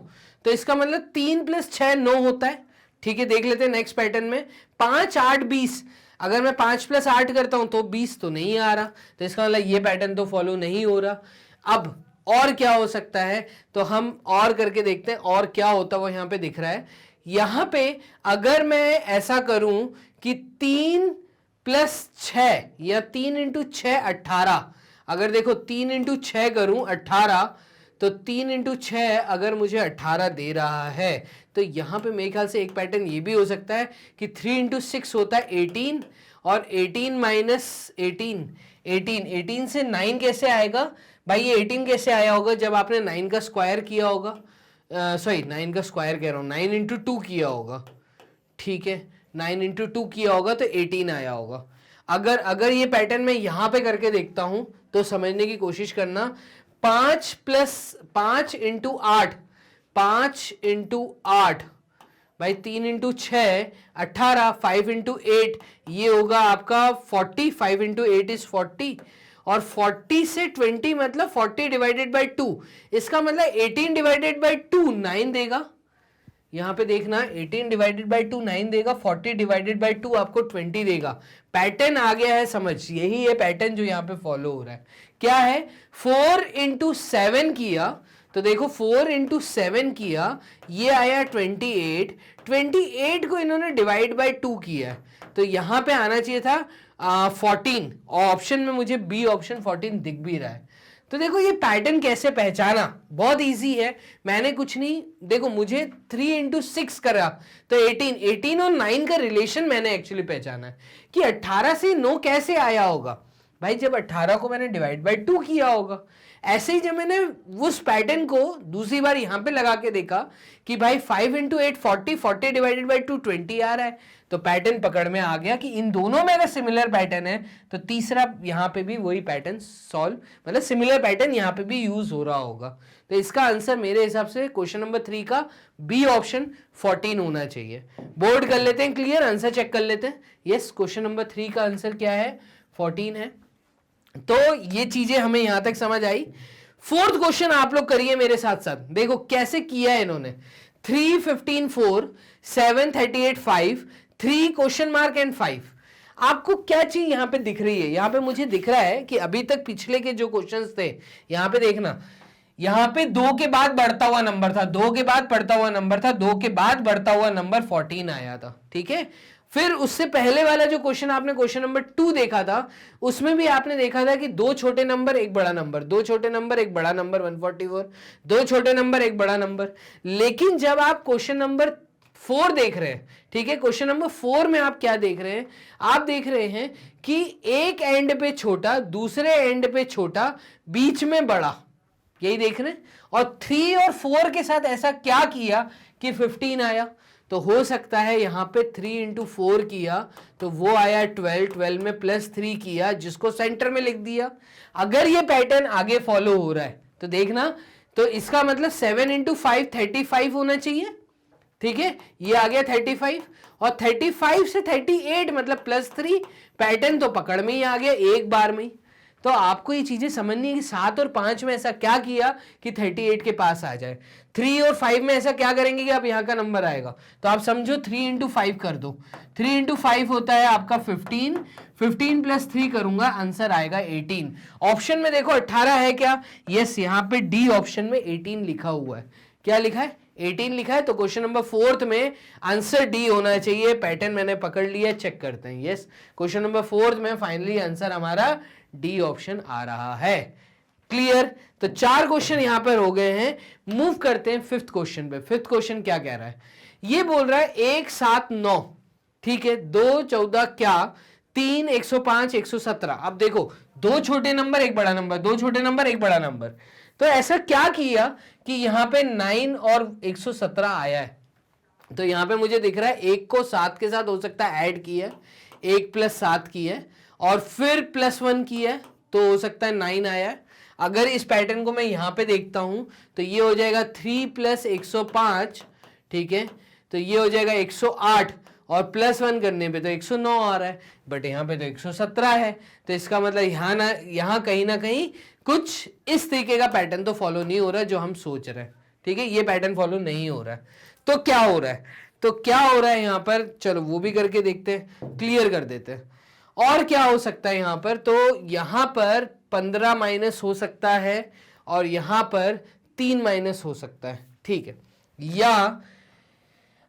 तो इसका मतलब 3 + 6 9 होता है। ठीक है, देख लेते हैं नेक्स्ट पैटर्न में। 5 8 20, अगर मैं 5 + 8 करता हूं तो 20 तो नहीं आ रहा, तो इसका मतलब ये पैटर्न तो फॉलो नहीं हो रहा। अब और क्या हो सकता है, तो हम और करके देखते हैं और क्या होता है। वो यहां पे दिख रहा है, यहां पे अगर मैं ऐसा करूं कि 3 + 6 या 3 × 6 18, अगर देखो 3 × 6 करूं 18, तो 3 × 6 अगर मुझे 18 दे रहा है, तो यहां पे मेरे ख्याल से एक पैटर्न ये भी हो सकता है कि 3 × 6 होता है 18, और 18 - 18, 18 से 9 कैसे आएगा भाई? ये 18 कैसे आया होगा जब आपने 9 का स्क्वायर किया होगा, सॉरी 9 का स्क्वायर कह रहा हूं, 9 × 2 किया होगा, ठीक है, 9 × 2 किया होगा तो 18 आया होगा। अगर ये पैटर्न मैं यहां पे करके देखता हूं तो समझने की कोशिश करना। 5 + 5 × 8, 5 × 8 भाई 3 × 6 18, 5 × 8 ये होगा आपका 40, 5 × 8 इज 40, और 40 से 20 मतलब 40 / 2, इसका मतलब 18 / 2 9 देगा। यहां पे देखना 18 / 2 9 देगा, 40 / 2 आपको 20 देगा। पैटर्न आ गया है समझ, यही है पैटर्न जो यहां पे फॉलो हो रहा है। क्या है? 4 × 7 किया, तो देखो 4 × 7 किया, ये आया 28, 28 को इन्होंने डिवाइड बाय 2 किया है, तो यहां पे आना चाहिए था 14, और ऑप्शन में मुझे बी ऑप्शन 14 दिख भी रहा है। तो देखो ये पैटर्न कैसे पहचाना, बहुत इजी है, मैंने कुछ नहीं, देखो मुझे 3 × 6 करा तो 18 और 9 का रिलेशन मैंने एक्चुअली पहचाना है कि 18 से 9 कैसे आया होगा भाई, जब 18 को मैंने डिवाइड बाय 2 किया होगा। ऐसे ही जब मैंने उस पैटर्न को दूसरी बार यहां पे लगा के देखा कि भाई 5 × 8 40, 40 / 2 20 आ रहा है, तो पैटर्न पकड़ में आ गया कि इन दोनों में अगर सिमिलर पैटर्न है तो तीसरा यहां पे भी वही पैटर्न सॉल्व, मतलब सिमिलर पैटर्न यहां पे भी यूज हो रहा होगा। तो इसका आंसर मेरे हिसाब से क्वेश्चन नंबर 3 का बी ऑप्शन 14 होना चाहिए। बोर्ड कर लेते हैं क्लियर, आंसर चेक कर लेते हैं। यस, क्वेश्चन नंबर 3 का आंसर क्या है? 14 है। तो ये चीजें हमें यहां तक समझ आई। फोर्थ क्वेश्चन आप लोग करिए मेरे साथ साथ, देखो कैसे किया है इन्होंने। 3 15 4 7 38 5 3 क्वेश्चन मार्क एंड 5। आपको क्या चीज यहां पे दिख रही है? यहां पे मुझे दिख रहा है कि अभी तक पिछले के जो क्वेश्चंस थे, यहां पे देखना, यहां पे 2 के बाद बढ़ता हुआ नंबर था, 2 के बाद बढ़ता हुआ नंबर था, 2 के बाद बढ़ता हुआ नंबर 14 आया था, ठीक है। फिर उससे पहले वाला जो क्वेश्चन आपने क्वेश्चन नंबर 2 देखा था, उसमें भी आपने देखा था कि 2 छोटे नंबर एक बड़ा नंबर, 2 छोटे नंबर एक बड़ा नंबर 144, 2 छोटे नंबर एक बड़ा नंबर। लेकिन जब आप क्वेश्चन नंबर 4 देख रहे हैं, ठीक है, क्वेश्चन नंबर 4 में आप क्या देख रहे हैं? आप देख रहे हैं कि एक एंड पे छोटा, दूसरे एंड पे छोटा, बीच में बड़ा, यही देख रहे हैं। और 3 और 4 के साथ ऐसा क्या किया कि 15 आया? तो हो सकता है यहां पे 3 × 4 किया तो वो आया 12, 12 में +3 किया जिसको सेंटर में लिख दिया। अगर ये पैटर्न आगे फॉलो हो रहा है तो देखना, तो इसका मतलब 7 × 5 35 होना चाहिए, ठीक है, ये आ गया 35, और 35 से 38 मतलब +3, पैटर्न तो पकड़ में ही आ गया एक बार में ही। तो आपको ये चीजें समझनी है कि 7 और 5 में ऐसा क्या किया कि 38 के पास आ जाए। 3 और 5 में ऐसा क्या करेंगे कि आप यहां का नंबर आएगा, तो आप समझो 3 × 5 कर दो, 3 × 5 होता है आपका 15, 15 + 3 करूंगा, आंसर आएगा 18। ऑप्शन में देखो 18 है क्या? यस, यहां पे डी ऑप्शन में 18 लिखा हुआ है। क्या लिखा है? 18 लिखा है। तो क्वेश्चन नंबर 4 में आंसर डी होना चाहिए। पैटर्न मैंने पकड़ लिया, चेक करते हैं। यस, क्वेश्चन नंबर 4 में फाइनली आंसर हमारा डी ऑप्शन आ रहा है। क्लियर? तो 4 क्वेश्चन यहां पर हो गए हैं। मूव करते हैं 5th क्वेश्चन पे। 5th क्वेश्चन क्या कह रहा है? ये बोल रहा है 1 7 9, ठीक है, 2 14 क्या, 3 105 117। अब देखो 2 छोटे नंबर एक बड़ा नंबर, 2 छोटे नंबर एक बड़ा नंबर, तो ऐसा क्या किया कि यहां पे 9 और 117 आया है। तो यहां पे मुझे दिख रहा है 1 को 7 के साथ हो सकता है ऐड किया है, 1 + 7 किया है, और फिर +1 किया है, तो हो सकता है 9 आया है। अगर इस पैटर्न को मैं यहां पे देखता हूं तो ये हो जाएगा 3 + 105, ठीक है, तो ये हो जाएगा 108, और +1 करने पे तो 109 आ रहा है, बट यहाँ पे तो 117 है। तो इसका मतलब यहाँ कहीं ना कहीं कुछ इस तरीके का पैटर्न तो फॉलो नहीं हो रहा है जो हम सोच रहे हैं, ठीक है, ये पैटर्न फॉलो नहीं हो रहा है। तो क्या हो रहा है? तो क्या हो रहा है यहां पर, चलो वो भी करके देखते हैं, क्लियर कर देते हैं। और क्या हो सकता है यहां पर, तो यहां पर 15 माइनस हो सकता है और यहां पर 3 माइनस हो सकता है, ठीक है। या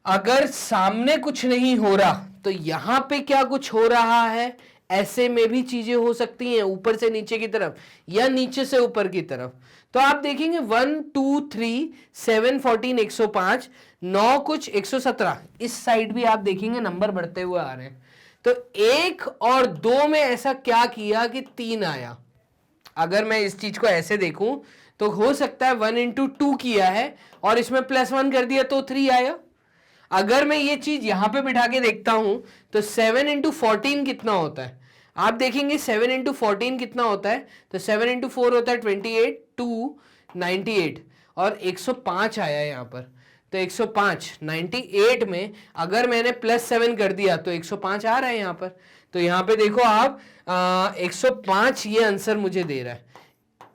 अगर सामने कुछ नहीं हो रहा तो यहां पे क्या कुछ हो रहा है, ऐसे में भी चीजें हो सकती हैं, ऊपर से नीचे की तरफ या नीचे से ऊपर की तरफ। तो आप देखेंगे 1 2 3 7 14 105 9 कुछ 117, इस साइड भी आप देखेंगे नंबर बढ़ते हुए आ रहे हैं। तो 1 और 2 में ऐसा क्या किया कि 3 आया। अगर मैं इस चीज को ऐसे देखूं तो हो सकता है 1 इंटू 2 किया है और इसमें +1 कर दिया तो 3 आया। अगर मैं ये चीज यहां पे बिठा के देखता हूं तो 7 इंटू 14 कितना होता है, आप देखेंगे 7 इंटू 14 कितना होता है, तो 7 इंटू 4 होता है 28, 2 98 और 105 आया यहां पर। तो 105 98 में अगर मैंने +7 कर दिया तो 105 आ रहा है यहां पर। तो यहां पे देखो आप 105 ये आंसर मुझे दे रहा है।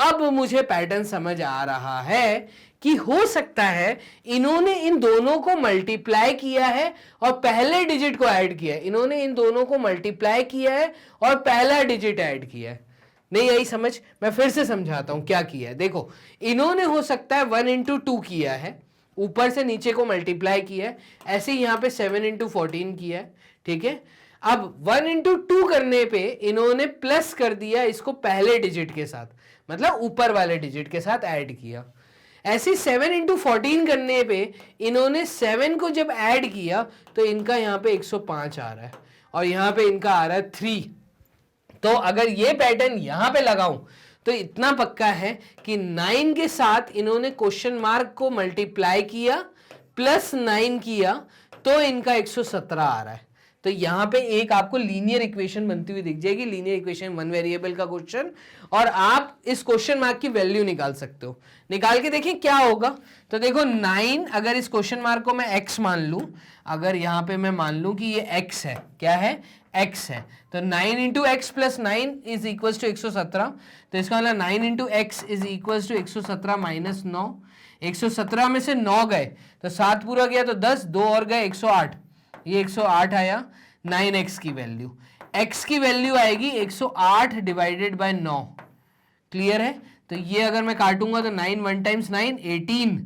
अब मुझे पैटर्न समझ आ रहा है कि हो सकता है इन्होंने इन दोनों को मल्टीप्लाई किया है और पहले डिजिट को ऐड किया है, इन्होंने इन दोनों को मल्टीप्लाई किया है और पहला डिजिट ऐड किया है। नहीं आई समझ, मैं फिर से समझाता हूं क्या किया है। देखो इन्होंने हो सकता है 1 इंटू 2 किया है, ऊपर से नीचे को मल्टीप्लाई किया है, ऐसे ही यहां पे 7 इंटू 14 किया है, ठीक है। अब 1 इंटू 2 करने पे इन्होंने प्लस कर दिया इसको पहले डिजिट के साथ, मतलब ऊपर वाले डिजिट के साथ ऐड किया। ऐसे 7 इंटू 14 करने पे इन्होंने 7 को जब ऐड किया तो इनका यहां पे 105 आ रहा है और यहां पे इनका आ रहा है 3। तो अगर ये पैटर्न यहां पे लगाऊं तो इतना पक्का है कि 9 के साथ इन्होंने क्वेश्चन मार्क को मल्टीप्लाई किया +9 किया तो इनका 117 आ रहा है। तो यहां पे एक आपको लीनियर इक्वेशन बनती हुई दिख जाएगी, लीनियर इक्वेशन 1 वेरिएबल का क्वेश्चन, और आप इस क्वेश्चन मार्क की वैल्यू निकाल सकते हो। निकाल के देखिए क्या होगा। तो देखो 9, अगर इस क्वेश्चन मार्क को मैं x मान लूं, अगर यहां पे मैं मान लूं कि ये x है, क्या है, x है, तो 9 into x plus 9 is equal to 117। तो इसका मतलब 9 into x is equal to 117 minus 9। 117 में से 9 गए तो 7 पूरा गया तो 10, 2 और गए 108, ये 108 आया 9x की वैल्यू। x की वैल्यू आएगी 108 डिवाइडेड बाय 9, क्लियर है। तो ये अगर मैं काटूंगा तो 9 1 टाइम्स 9 18,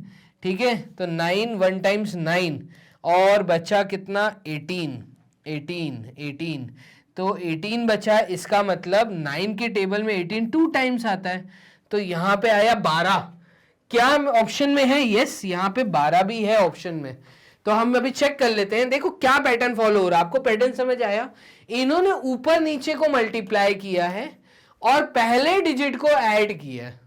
ठीक है। तो 9 1 टाइम्स 9 और बचा कितना 18, 18 तो 18 बचा। इसका मतलब 9 के टेबल में 18 2 टाइम्स आता है, तो यहां पे आया 12। क्या ऑप्शन में है, यस यहां पे 12 भी है ऑप्शन में। तो हम अभी चेक कर लेते हैं, देखो क्या पैटर्न फॉलो हो रहा है। आपको पैटर्न समझ आया, इन्होंने ऊपर नीचे को मल्टीप्लाई किया है और पहले डिजिट को ऐड किया है,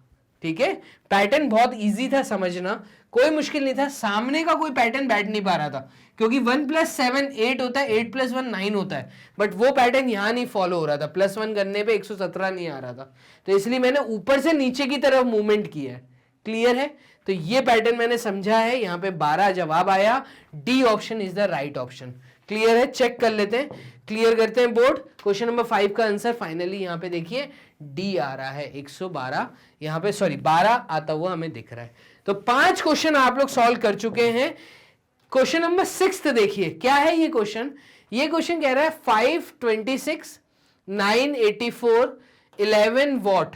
ठीक है। पैटर्न बहुत इजी था समझना, कोई मुश्किल नहीं था। सामने का कोई पैटर्न बैठ नहीं पा रहा था क्योंकि 1 + 7 8 होता है, 8 + 1 9 होता है, बट वो पैटर्न यहां नहीं फॉलो हो रहा था। +1 करने पे 117 नहीं आ रहा था, तो इसलिए मैंने ऊपर से नीचे की तरफ मूवमेंट किया है, क्लियर है। तो ये पैटर्न मैंने समझा है, यहां पे 12 जवाब आया, D option is the right option, clear है। चेक कर लेते हैं, क्लियर करते हैं बोर्ड। क्वेश्चन नंबर 5 का आंसर फाइनली यहां पे देखिए डी आ रहा है, 112 यहां पे, सॉरी 12 आता हुआ हमें दिख रहा है। तो 5 क्वेश्चन आप लोग सॉल्व कर चुके हैं। क्वेश्चन नंबर 6 देखिए क्या है ये क्वेश्चन। ये क्वेश्चन कह रहा है 526 984 11 वॉट,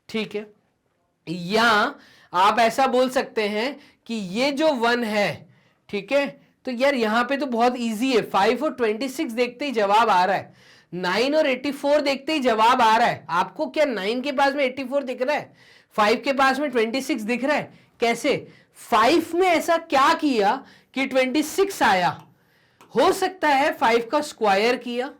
ठीक है। या आप ऐसा बोल सकते हैं कि ये जो 1 है, ठीक है, तो यार यहां पे तो बहुत इजी है। 5 और 26 देखते ही जवाब आ रहा है, 9 और 84 देखते ही जवाब आ रहा है। आपको क्या 9 के पास में 84 दिख रहा है, 5 के पास में 26 दिख रहा है, कैसे 5 में ऐसा क्या किया कि 26 आया। हो सकता है 5 का स्क्वायर किया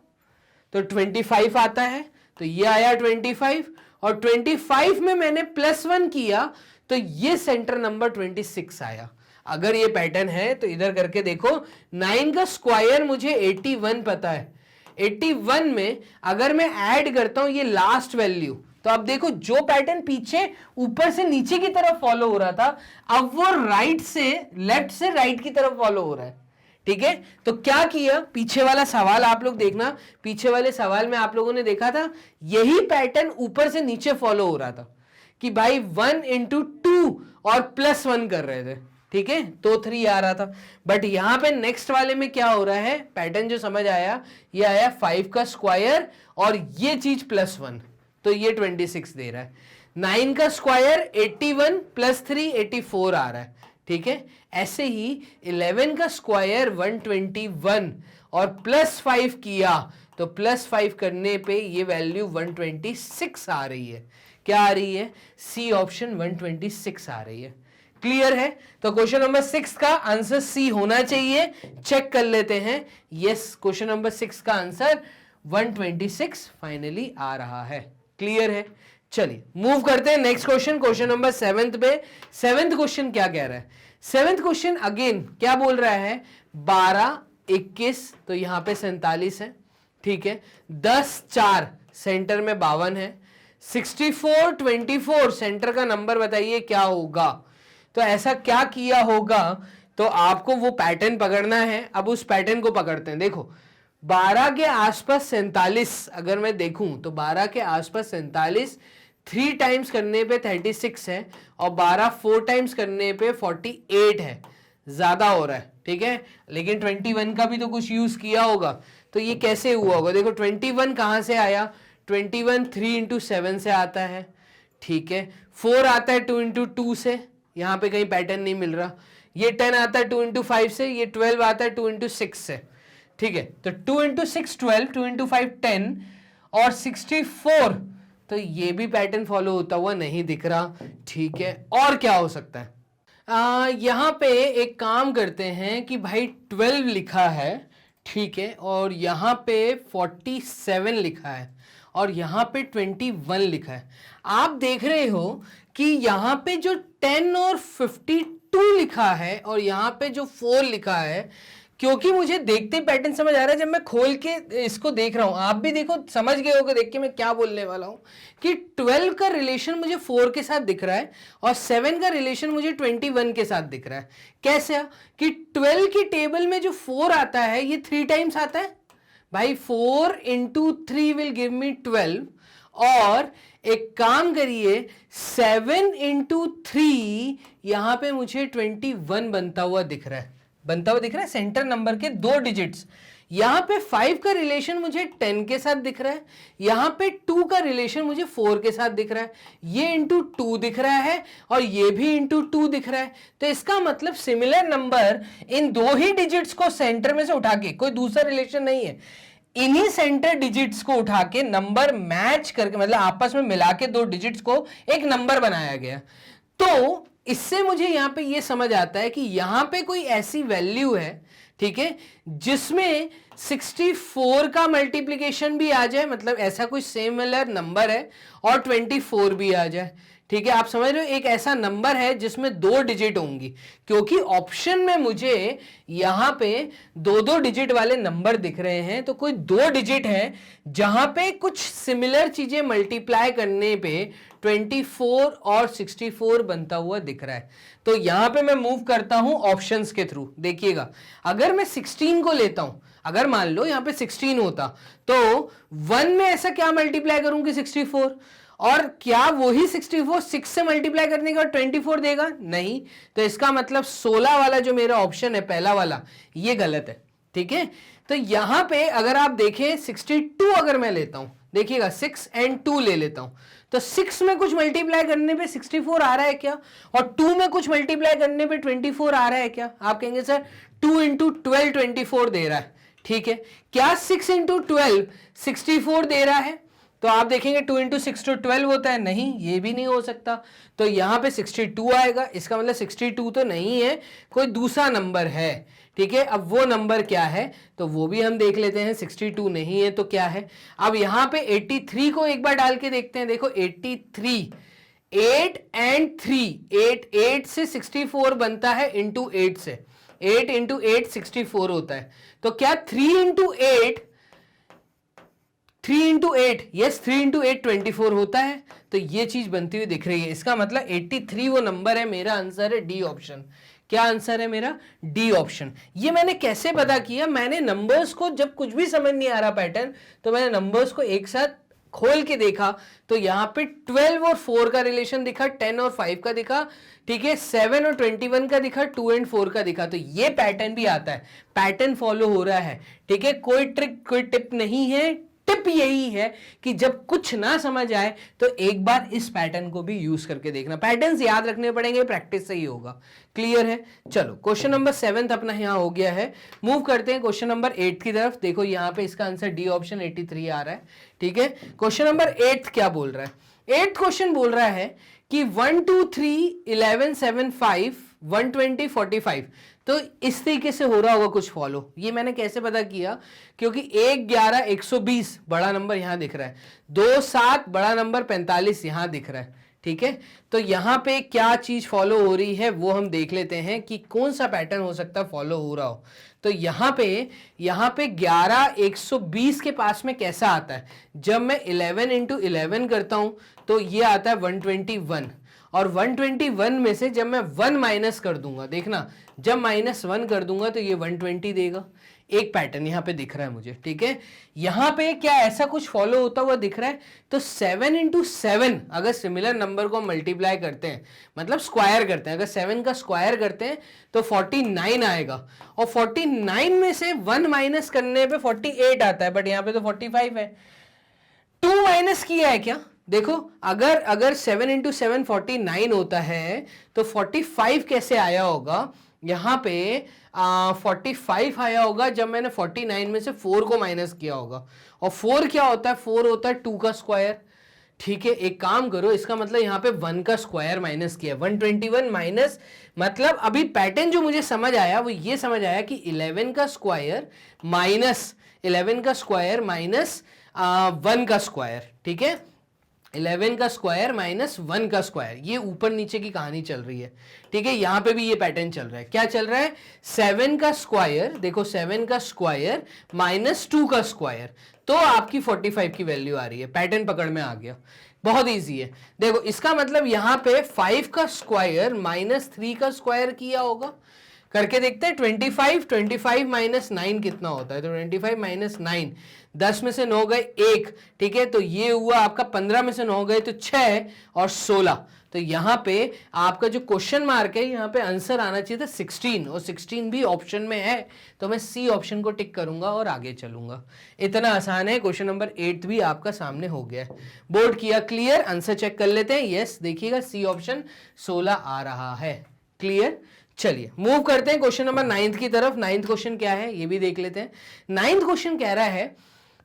तो 25 आता है, तो ये आया 25, और 25 में मैंने +1 किया तो ये सेंटर नंबर 26 आया। अगर ये पैटर्न है तो इधर करके देखो, 9 का स्क्वायर मुझे 81 पता है, 81 में अगर मैं ऐड करता हूं ये लास्ट वैल्यू, तो अब देखो जो पैटर्न पीछे ऊपर से नीचे की तरफ फॉलो हो रहा था, अब वो राइट से लेफ्ट से राइट की तरफ फॉलो हो रहा है, ठीक है। तो क्या किया, पीछे वाला सवाल आप लोग देखना, पीछे वाले सवाल में आप लोगों ने देखा था यही पैटर्न ऊपर से नीचे फॉलो हो रहा था कि भाई 1 इंटू 2 और +1 कर रहे थे, ठीक है, तो 3 आ रहा था। बट यहां पे नेक्स्ट वाले में क्या हो रहा है, पैटर्न जो समझ आया, ये आया 5 का स्क्वायर और ये चीज +1, तो ये 26 दे रहा है। 9 का स्क्वायर 81 +3 84 आ रहा है। ठीक है, ऐसे ही 11 का स्क्वायर 121 और +5 किया तो +5 करने पे ये वैल्यू 126 आ रही है। क्या आ रही है, सी ऑप्शन 126 आ रही है। क्लियर है, तो क्वेश्चन नंबर 6 का आंसर सी होना चाहिए। चेक कर लेते हैं, यस क्वेश्चन नंबर 6 का आंसर 126 फाइनली आ रहा है। क्लियर है, चलिए मूव करते हैं नेक्स्ट क्वेश्चन, क्वेश्चन नंबर 7 पे। 7th क्वेश्चन क्या कह रहा है, 7th क्वेश्चन अगेन क्या बोल रहा है, 12 21 तो यहां पे 47 है। ठीक है, 10 4 सेंटर में 52 है। 64 24 सेंटर का नंबर बताइए क्या होगा। तो ऐसा क्या किया होगा, तो आपको वो पैटर्न पकड़ना है। अब उस पैटर्न को पकड़ते हैं। देखो 12 के आसपास 47 अगर मैं देखूं तो 12 के आसपास 47 3 टाइम्स करने पे 36 है और 12 4 टाइम्स करने पे 48 है, ज्यादा हो रहा है। ठीक है, लेकिन 21 का भी तो कुछ यूज किया होगा, तो ये कैसे हुआ होगा। देखो 21 कहां से आया, 21 3 × 7 से आता है। ठीक है, 4 आता है 2 × 2 से, यहां पे कहीं पैटर्न नहीं मिल रहा। ये 10 आता है 2 × 5 से, ये 12 आता है 2 × 6 से। ठीक है, तो 2 × 6 12, 2 × 5 10 और 64, तो ये भी पैटर्न फॉलो होता हुआ नहीं दिख रहा। ठीक है, और क्या हो सकता है, यहां पे एक काम करते हैं कि भाई 12 लिखा है, ठीक है, और यहां पे 47 लिखा है और यहां पे 21 लिखा है। आप देख रहे हो कि यहां पे जो 10 और 52 लिखा है और यहां पे जो 4 लिखा है, क्योंकि मुझे देखते पैटर्न समझ आ रहा है। जब मैं खोल के इसको देख रहा हूं, आप भी देखो समझ गए होगे देख के मैं क्या बोलने वाला हूं, कि 12 का रिलेशन मुझे 4 के साथ दिख रहा है और 7 का रिलेशन मुझे 21 के साथ दिख रहा है। कैसे, कि 12 की टेबल में जो 4 आता है ये 3 टाइम्स आता है भाई। 4 × 3 विल गिव मी 12, और एक काम करिए 7 × 3 यहां पे मुझे 21 बनता हुआ दिख रहा है, सेंटर नंबर के 2 डिजिट्स। यहां पे 5 का रिलेशन मुझे 10 के साथ दिख रहा है, यहां पे 2 का रिलेशन मुझे 4 के साथ दिख रहा है, ये × 2 दिख रहा है और ये भी × 2 दिख रहा है। तो इसका मतलब similar number in 2 he digits को सेंटर में से उठा के, कोई दूसरा रिलेशन नहीं है, इन्हीं सेंटर डिजिट्स को उठा के नंबर मैच करके, मतलब आपस में मिला के 2 डिजिट्स को एक नंबर बनाया गया। तो इससे मुझे यहां पे ये समझ आता है कि यहां पे कोई ऐसी वैल्यू है, ठीक है, जिसमें 64 का मल्टीप्लिकेशन भी आ जाए, मतलब ऐसा कोई सिमिलर नंबर है, और 24 भी आ जाए। ठीक है, आप समझ रहे हो, एक ऐसा नंबर है जिसमें 2 डिजिट होंगी, क्योंकि ऑप्शन में मुझे यहां पे 2-2 डिजिट वाले नंबर दिख रहे हैं। तो कोई 2 डिजिट है जहां पे कुछ सिमिलर चीजें मल्टीप्लाई करने पे 24 और 64 बनता हुआ दिख रहा है। तो यहां पे मैं मूव करता हूं ऑप्शंस के थ्रू। देखिएगा, अगर मैं 16 को लेता हूं, अगर मान लो यहां पे 16 होता, तो 1 में ऐसा क्या मल्टीप्लाई करूंगी 64, और क्या वही 64 6 से मल्टीप्लाई करने के बाद 24 देगा, नहीं। तो इसका मतलब 16 वाला जो मेरा ऑप्शन है पहला वाला, ये गलत है। ठीक है, तो यहां पे अगर आप देखें 62 अगर मैं लेता हूं, देखिएगा 6 और 2 ले लेता हूं, तो 6 में कुछ मल्टीप्लाई करने पे 64 आ रहा है क्या, और 2 में कुछ मल्टीप्लाई करने पे 24 आ रहा है क्या। आप कहेंगे सर 2 × 12 24 दे रहा है। ठीक है, क्या 6 × 12 64 दे रहा है, तो आप देखेंगे 2 × 6 तो 12 होता है, नहीं, ये भी नहीं हो सकता। तो यहां पे 62 आएगा, इसका मतलब 62 तो नहीं है, कोई दूसरा नंबर है। ठीक है, अब वो नंबर क्या है तो वो भी हम देख लेते हैं। 62 नहीं है तो क्या है, अब यहां पे 83 को एक बार डाल के देखते हैं। देखो 83, 8 और 3, 8 से 64 बनता है इंटू 8 से, 8 × 8 64 होता है। तो क्या 3 × 8 3 × 8, यस 3 × 8 24 होता है। तो ये चीज बनती हुई दिख रही है, इसका मतलब 83 वो नंबर है। मेरा आंसर है डी ऑप्शन। क्या आंसर है मेरा, डी ऑप्शन। ये मैंने कैसे पता किया, मैंने नंबर्स को, जब कुछ भी समझ नहीं आ रहा पैटर्न, तो मैंने नंबर्स को एक साथ खोल के देखा तो यहाँ पे 12 और 4 का रिलेशन दिखा, 10 और 5 का दिखा, ठीक है, 7 और 21 का दिखा, 2 एंड 4 का दिखा। तो ये पैटर्न भी आता है, पैटर्न फॉलो हो रहा है, ठीक है, कोई ट्रिक कोई टिप नहीं है। टिप यही है कि जब कुछ ना समझ आए तो एक बार इस पैटर्न को भी यूज करके देखना। पैटर्न्स याद रखने पड़ेंगे, प्रैक्टिस से ही होगा। क्लियर है? चलो क्वेश्चन नंबर 7 अपना यहां हो गया है। मूव करते हैं क्वेश्चन नंबर 8 की तरफ। देखो यहां पे इसका आंसर डी ऑप्शन 83 आ रहा है, ठीक है। क्वेश्चन नंबर 8 क्या बोल रहा है? 8th क्वेश्चन बोल रहा है कि 1 2 3 11 7 5 120 45। तो इस तरीके से हो रहा होगा कुछ फॉलो। ये मैंने कैसे पता किया? क्योंकि 1 11 120 बड़ा नंबर यहां दिख रहा है, 2 7 बड़ा नंबर 45 यहां दिख रहा है, ठीक है। तो यहां पे क्या चीज फॉलो हो रही है वो हम देख लेते हैं कि कौन सा पैटर्न हो सकता है फॉलो हो रहा हो। तो यहां पे 11 120 के पास में कैसा आता है? जब मैं 11 इंटू 11 करता हूं तो ये आता है 121, और 121 में से जब मैं 1 माइनस कर दूंगा, देखना जब -1 कर दूंगा तो ये 120 देगा। एक पैटर्न यहां पे दिख रहा है मुझे, ठीक है। यहां पे क्या ऐसा कुछ फॉलो होता हुआ दिख रहा है? तो 7 इंटू 7 अगर सिमिलर नंबर को मल्टीप्लाई करते हैं, मतलब स्क्वायर करते हैं, अगर 7 का स्क्वायर करते हैं तो 49 आएगा, और 49 में से 1 माइनस करने पे 48 आता है, बट यहां पे तो 45 है। 2 माइनस किया है क्या? देखो अगर 7 इंटू 7 49 होता है तो 45 कैसे आया होगा? यहां पे 45 आया होगा जब मैंने 49 में से 4 को माइनस किया होगा, और 4 क्या होता है? 4 होता है 2 का स्क्वायर, ठीक है। एक काम करो, इसका मतलब यहां पे 1 का स्क्वायर माइनस किया, 121 माइनस, मतलब अभी पैटर्न जो मुझे समझ आया वो ये समझ आया कि 11 का स्क्वायर माइनस 11 का स्क्वायर माइनस 1 का स्क्वायर, ठीक है। 11 का स्क्वायर माइनस 1 का स्क्वायर, ये ऊपर नीचे की कहानी चल रही है, ठीक है। यहां पे भी ये पैटर्न चल रहा है। क्या चल रहा है? 7 का स्क्वायर, देखो 7 का स्क्वायर माइनस 2 का स्क्वायर, तो आपकी 45 की वैल्यू आ रही है। पैटर्न पकड़ में आ गया, बहुत इजी है। देखो इसका मतलब यहां पे 5 का स्क्वायर माइनस 3 का स्क्वायर किया होगा, करके देखते हैं। 25 माइनस 9 कितना होता है? तो 25 माइनस 9, 10 में से 9 गए 1, ठीक है। तो ये हुआ आपका 15 में से 9 गए तो 6 और 16। तो यहां पे आपका जो क्वेश्चन मार्क है, यहां पे आंसर आना चाहिए था 16, और 16 भी ऑप्शन में है, तो मैं सी ऑप्शन को टिक करूंगा और आगे चलूंगा। इतना आसान है। क्वेश्चन नंबर 8 भी आपका सामने हो गया है। बोर्ड किया क्लियर? आंसर चेक कर लेते हैं। यस, देखिएगा सी ऑप्शन 16 आ रहा है। क्लियर? चलिए मूव करते हैं क्वेश्चन नंबर 9 की तरफ। 9th क्वेश्चन क्या है ये भी देख लेते हैं। 9th क्वेश्चन कह रहा है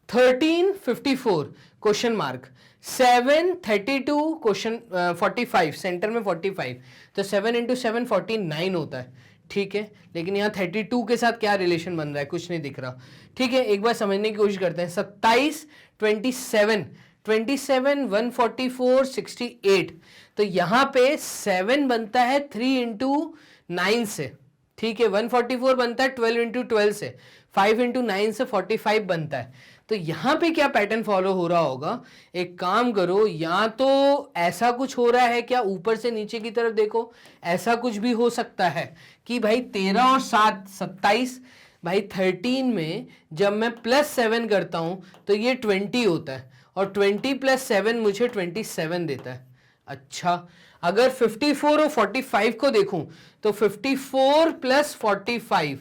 1354 क्वेश्चन मार्क 732 क्वेश्चन 45, सेंटर में 45, तो 7 इंटू 7 49 होता है, ठीक है। लेकिन यहाँ 32 के साथ क्या रिलेशन बन रहा है? कुछ नहीं दिख रहा, ठीक है। एक बार समझने की कोशिश करते हैं। 27 27 27 144 68, तो यहां पे 7 बनता है 3 इंटू 9 से, ठीक है। 144 बनता है 12 इंटू 12 से, 5 इंटू 9 से 45 बनता है। तो यहां पे क्या पैटर्न फॉलो हो रहा होगा? एक काम करो, या तो ऐसा कुछ हो रहा है क्या, ऊपर से नीचे की तरफ देखो, ऐसा कुछ भी हो सकता है कि भाई 13 और 7 27, भाई 13 में जब मैं +7 करता हूं तो ये 20 होता है, और 20 + 7 मुझे 27 देता है। अच्छा, अगर 54 और 45 को देखूं तो 54 + 45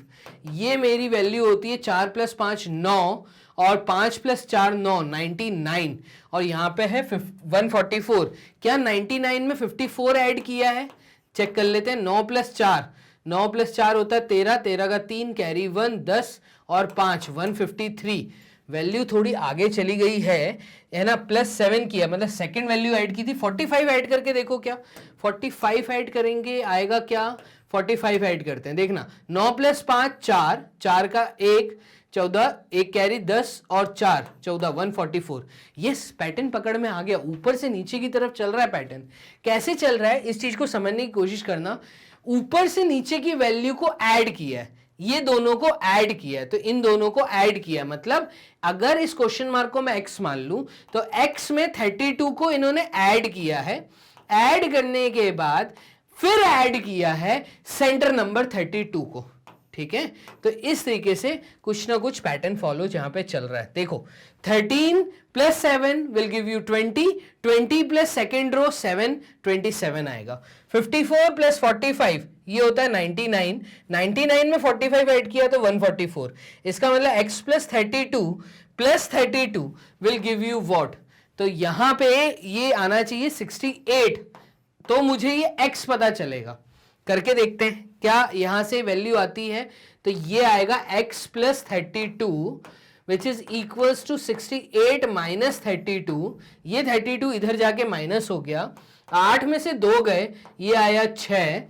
ये मेरी वैल्यू होती है 4 + 5 9, और 5 + 4 9 99, और यहां पे है 144। क्या 99 में 54 ऐड किया है? चेक कर लेते हैं। 9 + 4 9 + 4 होता है 13, 13 का 3 कैरी 1 10 और 5 153। वैल्यू थोड़ी आगे चली गई है ना, +7 किया, मतलब सेकंड वैल्यू ऐड की थी। 45 ऐड करके देखो, क्या 45 ऐड करेंगे आएगा क्या? 45 ऐड करते हैं, देखना 9 + 5 4, 4 का 1 14, 1 कैरी 10 और 4 14 144। यस, पैटर्न पकड़ में आ गया। ऊपर से नीचे की तरफ चल रहा है पैटर्न। कैसे चल रहा है इस चीज को समझने की कोशिश करना। ऊपर से नीचे की वैल्यू को ऐड किया है, ये दोनों को ऐड किया है, तो इन दोनों को ऐड किया, मतलब अगर इस क्वेश्चन मार्क को मैं x मान लूं तो x में 32 को इन्होंने ऐड किया है। ऐड करने के बाद फिर ऐड किया है सेंटर नंबर 32 को। ठीक है, तो इस तरीके से कुछ ना कुछ पैटर्न फॉलो जहां पे चल रहा है। देखो 13 plus 7 will give you 20, 20 plus second row 7, 27 आएगा। 54 प्लस 45 ये होता है 99, 99 में 45 ऐड किया तो 144। इसका मतलब x plus 32 will give you what, तो यहां पे ये आना चाहिए 68, तो मुझे ये x पता चलेगा। करके देखते हैं क्या यहां से वैल्यू आती है, तो ये आएगा x plus 32 which is equals to 68 minus 32, ये 32 इधर जाके माइनस हो गया, 8 में से 2 गए, ये आया 6,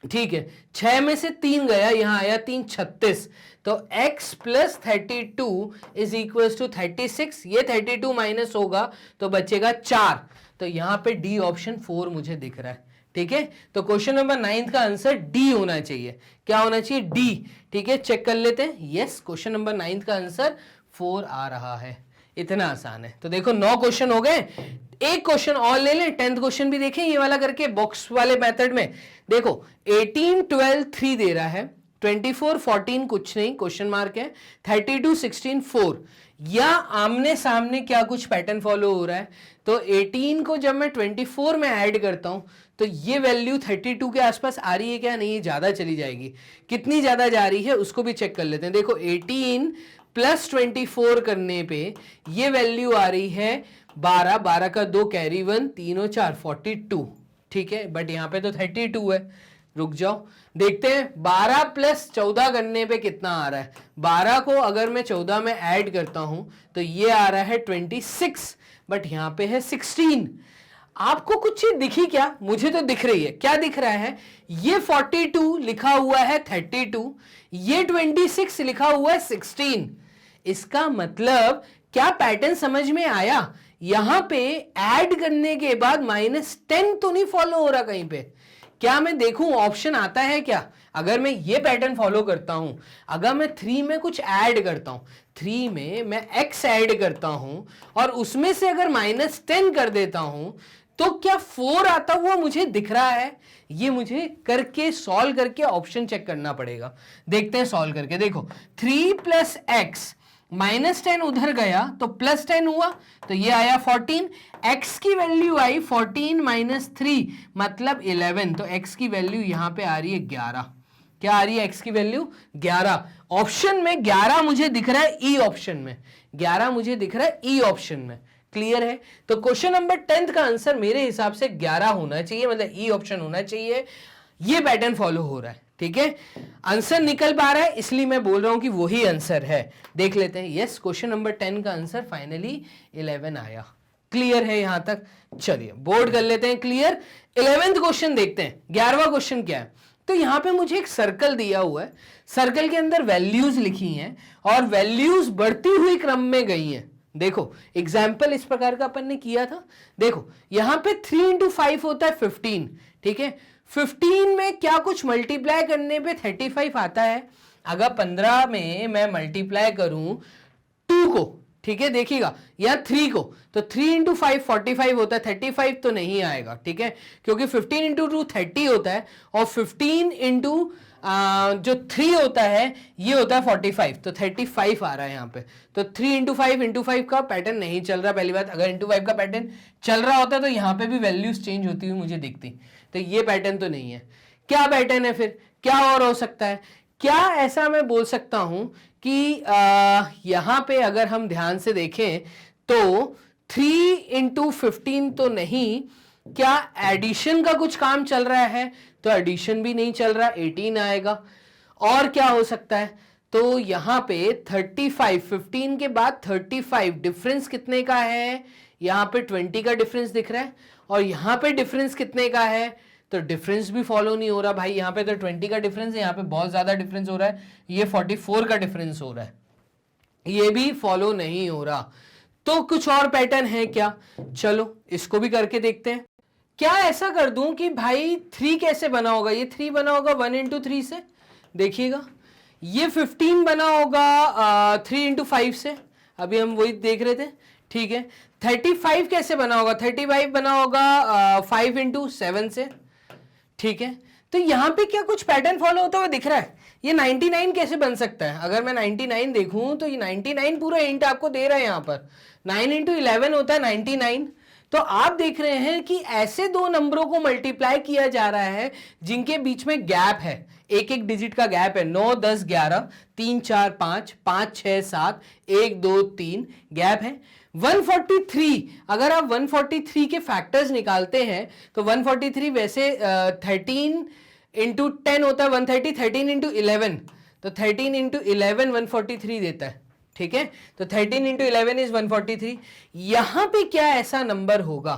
ठीक है, 6 में से 3 गया, यहां आया 3, 36, तो x plus 32 is equals to 36, ये 32 माइनस होगा तो बचेगा 4, तो यहां पे डी ऑप्शन 4 मुझे दिख रहा है। ठीक है, तो क्वेश्चन नंबर 9 का आंसर डी होना चाहिए। क्या होना चाहिए? डी। ठीक है, चेक कर लेते हैं। यस, क्वेश्चन नंबर 9 का आंसर 4 आ रहा है। इतना आसान है। तो देखो 9 क्वेश्चन हो गए, एक क्वेश्चन और ले लें, 10th क्वेश्चन भी देखें ये वाला करके बॉक्स वाले मेथड में। देखो 18 12 3 दे रहा है, 24 14 कुछ नहीं, क्वेश्चन मार्क है, 32 16 4, या आमने सामने क्या कुछ पैटर्न फॉलो हो रहा है। तो 18 को जब मैं 24 में ऐड करता हूं तो ये वैल्यू 32 के आसपास आ रही है क्या? नहीं, ज्यादा चली जाएगी। कितनी ज्यादा जा रही है उसको भी चेक कर लेते हैं। देखो 18 प्लस 24 करने पे ये वैल्यू आ रही है 12, 12 का 2 कैरी 1, 3 और 4 42। ठीक है, बट यहां पे तो 32 है। रुक जाओ, देखते हैं 12 प्लस 14 करने पे कितना आ रहा है। 12 को अगर मैं 14 में ऐड करता हूं तो ये आ रहा है 26, बट यहां पे है 16। आपको कुछ चीज दिखी क्या? मुझे तो दिख रही है। क्या दिख रहा है? ये 42 लिखा हुआ है 32, ये 26 लिखा हुआ है 16। इसका मतलब क्या पैटर्न समझ में आया? यहां पे ऐड करने के बाद -10 तो नहीं फॉलो हो रहा कहीं पे? क्या मैं देखूं ऑप्शन आता है क्या? अगर मैं ये पैटर्न फॉलो करता हूं, अगर मैं 3 में कुछ ऐड करता हूं, 3 में मैं x ऐड करता हूं और उसमें से अगर -10 कर देता हूं, तो क्या 4 आता हुआ मुझे दिख रहा है? ये मुझे करके सॉल्व करके ऑप्शन चेक करना पड़ेगा। देखते हैं सॉल्व करके। देखो 3 प्लस एक्स, -10 उधर गया तो +10 हुआ, तो ये आया 14। x की वैल्यू आई 14 माइनस 3 मतलब 11, तो x की वैल्यू यहां पे आ रही है 11। क्या आ रही है x की वैल्यू? 11। ऑप्शन में 11 मुझे दिख रहा है, ई ऑप्शन में 11 मुझे दिख रहा है, ई ऑप्शन में। क्लियर है? तो क्वेश्चन नंबर 10 का आंसर मेरे हिसाब से 11 होना चाहिए, मतलब ई ऑप्शन होना चाहिए। ये पैटर्न फॉलो हो रहा है। ठीक है, आंसर निकल पा रहा है, इसलिए मैं बोल रहा हूं कि वही आंसर है। देख लेते हैं। यस, क्वेश्चन नंबर 10 का आंसर फाइनली 11 आया। क्लियर है यहां तक? चलिए बोर्ड कर लेते हैं क्लियर। 11th क्वेश्चन देखते हैं। 11वां क्वेश्चन क्या है? तो यहां पे मुझे एक सर्कल दिया हुआ है, सर्कल के अंदर वैल्यूज लिखी हैं और वैल्यूज बढ़ती हुई क्रम में गई हैं। देखो एग्जाम्पल इस प्रकार का अपन ने किया था। देखो यहां पे 3 into 5 होता है 15। ठीक है, 15 में क्या कुछ मल्टीप्लाई करने पे 35 आता है। अगर 15 में मैं मल्टीप्लाई करूं 2 को, ठीक है, देखिएगा, या 3 को, तो 3 into 5 45 होता है, 35 तो नहीं आएगा। ठीक है, क्योंकि 15 into 2 30 होता है और 15 into जो 3 होता है ये होता है 45, तो 35 आ रहा है यहाँ पे। तो 3 into 5 into 5 का पैटर्न नहीं चल रहा। पहली बात, अगर into 5 का पैटर्न चल रहा होता तो यहाँ पे भी वैल्यूज चेंज होती हुई मुझे दिखती, तो ये पैटर्न तो नहीं है। क्या पैटर्न है फिर? क्या और हो सकता है? क्या ऐसा मैं बोल सकता हूं कि यहां पे अगर हम ध्यान से देखें तो 3 into 15 तो नहीं, क्या एडिशन का कुछ काम चल रहा है? तो एडिशन भी नहीं चल रहा, 18 आएगा। और क्या हो सकता है? तो यहां पे 35, 15 के बाद 35, डिफरेंस कितने का है? यहां पे 20 का डिफरेंस दिख रहा है और यहां पे डिफरेंस कितने का है? तो डिफरेंस भी फॉलो नहीं हो रहा भाई। यहां पे तो 20 का डिफरेंस है, यहां पे बहुत ज्यादा डिफरेंस हो रहा है, ये 44 का डिफरेंस हो रहा है, ये भी फॉलो नहीं हो रहा। तो कुछ और पैटर्न है क्या? चलो इसको भी करके देखते हैं। क्या ऐसा कर दूं कि भाई 3 कैसे बना होगा? ये 3 बना होगा 1 into 3 से, देखिएगा। ये 15 बना होगा 3 into 5 से, अभी हम वही देख रहे थे। ठीक है, 35 कैसे बना होगा? 35 बना होगा 5 into 7 से। ठीक है, तो यहां पे क्या कुछ पैटर्न फॉलो होता हुआ दिख रहा है? ये 99 कैसे बन सकता है? अगर मैं 99 देखूं तो ये 99 पूरा इंट आपको दे रहा है यहाँ पर, 9 इंटू 11 होता है 99। तो आप देख रहे हैं कि ऐसे दो नंबरों को मल्टीप्लाई किया जा रहा है जिनके बीच में गैप है, एक एक डिजिट का गैप है, 9 10 11 3 4 5 5 6 7 1 2 3 गैप है। 143, अगर आप 143 के फैक्टर्स निकालते हैं तो 143 वैसे 13 इंटू 10 होता है 130, 13 इंटू 11, तो 13 इंटू 11 143 देता है, ठीक है। तो 13 इंटू 11 इज 143। यहां पे क्या ऐसा नंबर होगा,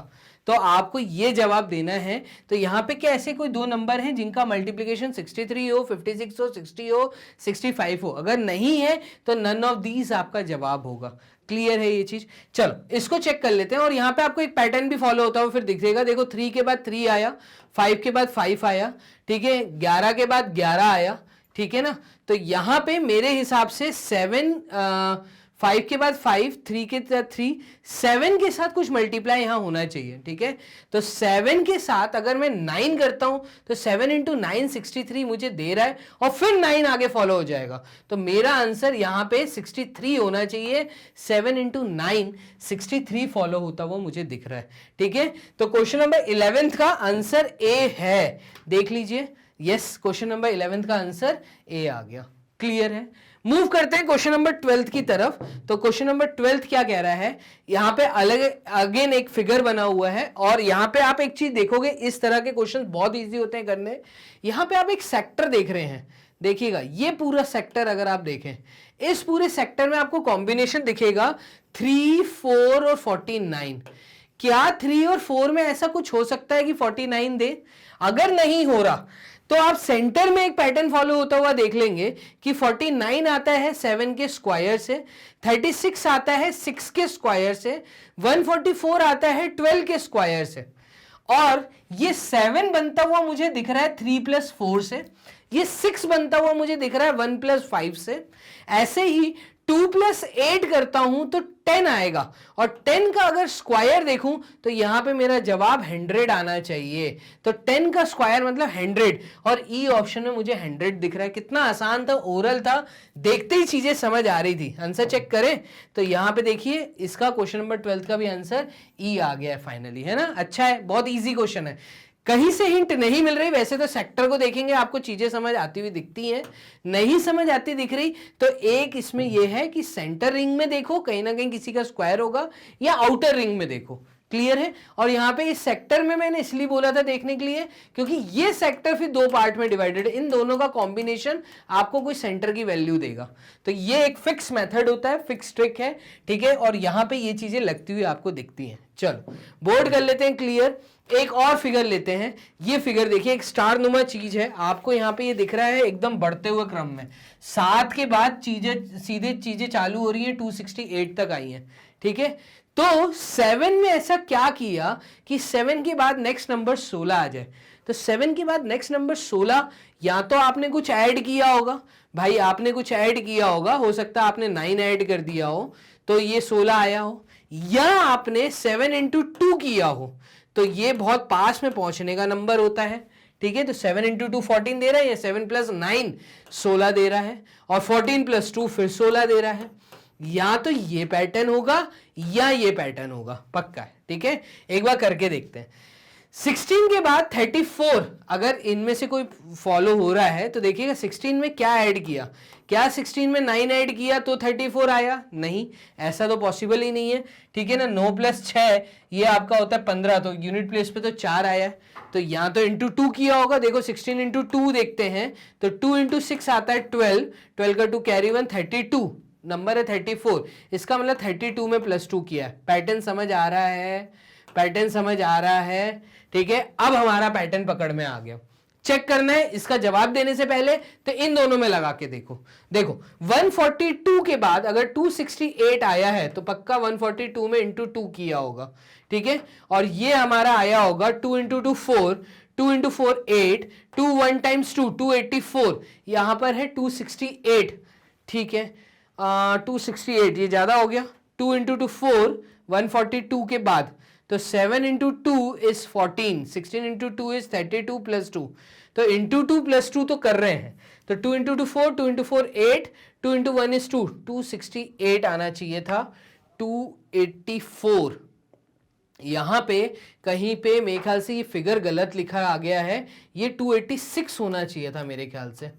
तो आपको ये जवाब देना है। तो यहां पे क्या ऐसे कोई दो नंबर हैं जिनका मल्टीप्लिकेशन 63 हो, 56 हो, 60 हो, 65 हो? अगर नहीं है तो नन ऑफ दीज आपका जवाब होगा। क्लियर है ये चीज? चलो इसको चेक कर लेते हैं। और यहां पे आपको एक पैटर्न भी फॉलो होता है, फिर दिखेगा। देखो 3 के बाद 3 आया, 5 के बाद 5 आया, ठीक है, 11 के बाद 11 आया, ठीक है ना। तो यहां पे मेरे हिसाब से 5 के बाद 5, 3 के साथ 3, 7 के साथ कुछ मल्टीप्लाई यहां होना चाहिए, ठीक है। तो 7 के साथ अगर मैं 9 करता हूं तो 7 इंटू 9 63 मुझे दे रहा है, और फिर 9 आगे फॉलो हो जाएगा। तो मेरा आंसर यहां पे 63 होना चाहिए। 7 इंटू 9 63 फॉलो होता हुआ मुझे दिख रहा है, ठीक है। तो क्वेश्चन नंबर 11 का आंसर ए है, देख लीजिए। यस, क्वेश्चन नंबर 11 का आंसर ए आ गया। क्लियर है? मूव करते हैं क्वेश्चन नंबर 12 की तरफ। तो क्वेश्चन नंबर 12 क्या कह रहा है, यहां पे अलग अगेन एक फिगर बना हुआ है, और यहां पे आप एक चीज देखोगे, इस तरह के क्वेश्चन बहुत इजी होते हैं करने। यहां पे आप एक सेक्टर देख रहे हैं, देखिएगा ये पूरा सेक्टर अगर आप देखें, इस पूरे सेक्टर में आपको कॉम्बिनेशन दिखेगा 3, 4 और 49। क्या 3 और 4 में ऐसा कुछ हो सकता है कि 49 दे? अगर नहीं हो रहा तो आप सेंटर में एक पैटर्न फॉलो होता हुआ देख लेंगे कि 49 आता है 7 के स्क्वायर से, 36 आता है 6 के स्क्वायर से, 144 आता है 12 के स्क्वायर से, और ये 7 बनता हुआ मुझे दिख रहा है 3 प्लस 4 से, ये 6 बनता हुआ मुझे दिख रहा है 1 प्लस 5 से। ऐसे ही 2 प्लस 8 करता हूं तो 10 आएगा, और 10 का अगर स्क्वायर देखूं तो यहां पे मेरा जवाब 100 आना चाहिए। तो 10 का स्क्वायर मतलब 100, और ई ऑप्शन में मुझे 100 दिख रहा है। कितना आसान था, ओरल था, देखते ही चीजें समझ आ रही थी। आंसर चेक करें तो यहां पे देखिए, इसका क्वेश्चन नंबर 12 का भी आंसर ई आ गया है फाइनली, है ना। अच्छा है, बहुत ईजी क्वेश्चन है। कहीं से हिंट नहीं मिल रही, वैसे तो सेक्टर को देखेंगे आपको चीजें समझ आती हुई दिखती हैं, नहीं समझ आती दिख रही तो एक इसमें यह है कि सेंटर रिंग में देखो, कहीं ना कहीं किसी का स्क्वायर होगा, या आउटर रिंग में देखो। क्लियर है? और यहां पे इस सेक्टर में मैंने इसलिए बोला था देखने के लिए क्योंकि ये सेक्टर फिर दो पार्ट में डिवाइडेड है, इन दोनों का कॉम्बिनेशन आपको कोई सेंटर की वैल्यू देगा। तो ये एक फिक्स मेथड होता है, फिक्स ट्रिक है, ठीक है। और यहां पे ये चीजें लगती हुई आपको दिखती हैं। चलो बोर्ड कर लेते हैं क्लियर। एक और फिगर लेते हैं। ये फिगर देखिए, एक स्टार नुमा चीज है, आपको यहाँ पे ये दिख रहा है एकदम बढ़ते हुए क्रम में, 7 के बाद चीजें सीधे चीजें चालू हो रही है, 268 तक आई हैं, ठीक है। तो 7 में ऐसा क्या किया कि 7 के बाद नेक्स्ट नंबर 16 आ जाए। तो 7 के बाद नेक्स्ट नंबर 16, या तो आपने कुछ ऐड किया होगा भाई, आपने कुछ ऐड किया होगा, हो सकता है आपने 9 ऐड कर दिया हो तो ये 16 आया हो, या आपने 7 इंटू 2 किया हो तो ये बहुत पास में पहुंचने का नंबर होता है, ठीक है। तो 7 इंटू 2 14 दे रहा है, या 7 प्लस 9 16 दे रहा है, और 14 प्लस 2 फिर 16 दे रहा है। या तो ये पैटर्न होगा या ये पैटर्न होगा, पक्का है, ठीक है। एक बार करके देखते हैं। 16 के बाद 34 अगर इनमें से कोई फॉलो हो रहा है तो देखिएगा 16 में क्या ऐड किया, क्या 16 में 9 ऐड किया तो 34 आया? नहीं, ऐसा तो पॉसिबल ही नहीं है, ठीक है ना। 9 प्लस 6 ये आपका होता है 15, तो यूनिट प्लेस पे तो 4 आया। तो यहाँ तो इंटू 2 किया होगा, देखो 16 इंटू 2 देखते हैं तो 2 इंटू 6 आता है 12, 12 का 2 कैरी 1, 32 नंबर है 34, इसका मतलब 32 में प्लस 2 किया है। पैटर्न समझ आ रहा है, पैटर्न समझ आ रहा है, ठीक है। अब हमारा पैटर्न पकड़ में आ गया। चेक करना है इसका जवाब देने से पहले तो इन दोनों में लगा के देखो। देखो 142 के बाद अगर 268 आया है तो पक्का 142 में इंटू 2 किया होगा, ठीक है। और ये हमारा आया होगा 2 इंटू 2 4, 2 इंटू 4 8, 2 1 टाइम्स 2 284, यहां पर है 268, ठीक है। 268 ये ज्यादा हो गया। 2 इंटू 2 4, 142 के बाद तो 7 into 2 is 14, 16 into 2 is 32 plus 2, तो इंटू 2 प्लस 2 तो कर रहे हैं, तो 2 इंटू 2 4, 2 इंटू 4 8, 2 इंटू 1 इज 2, 268 आना चाहिए था, 284। यहां पे कहीं पे मेरे ख्याल से ये फिगर गलत लिखा आ गया है, ये 286 होना चाहिए था मेरे ख्याल से।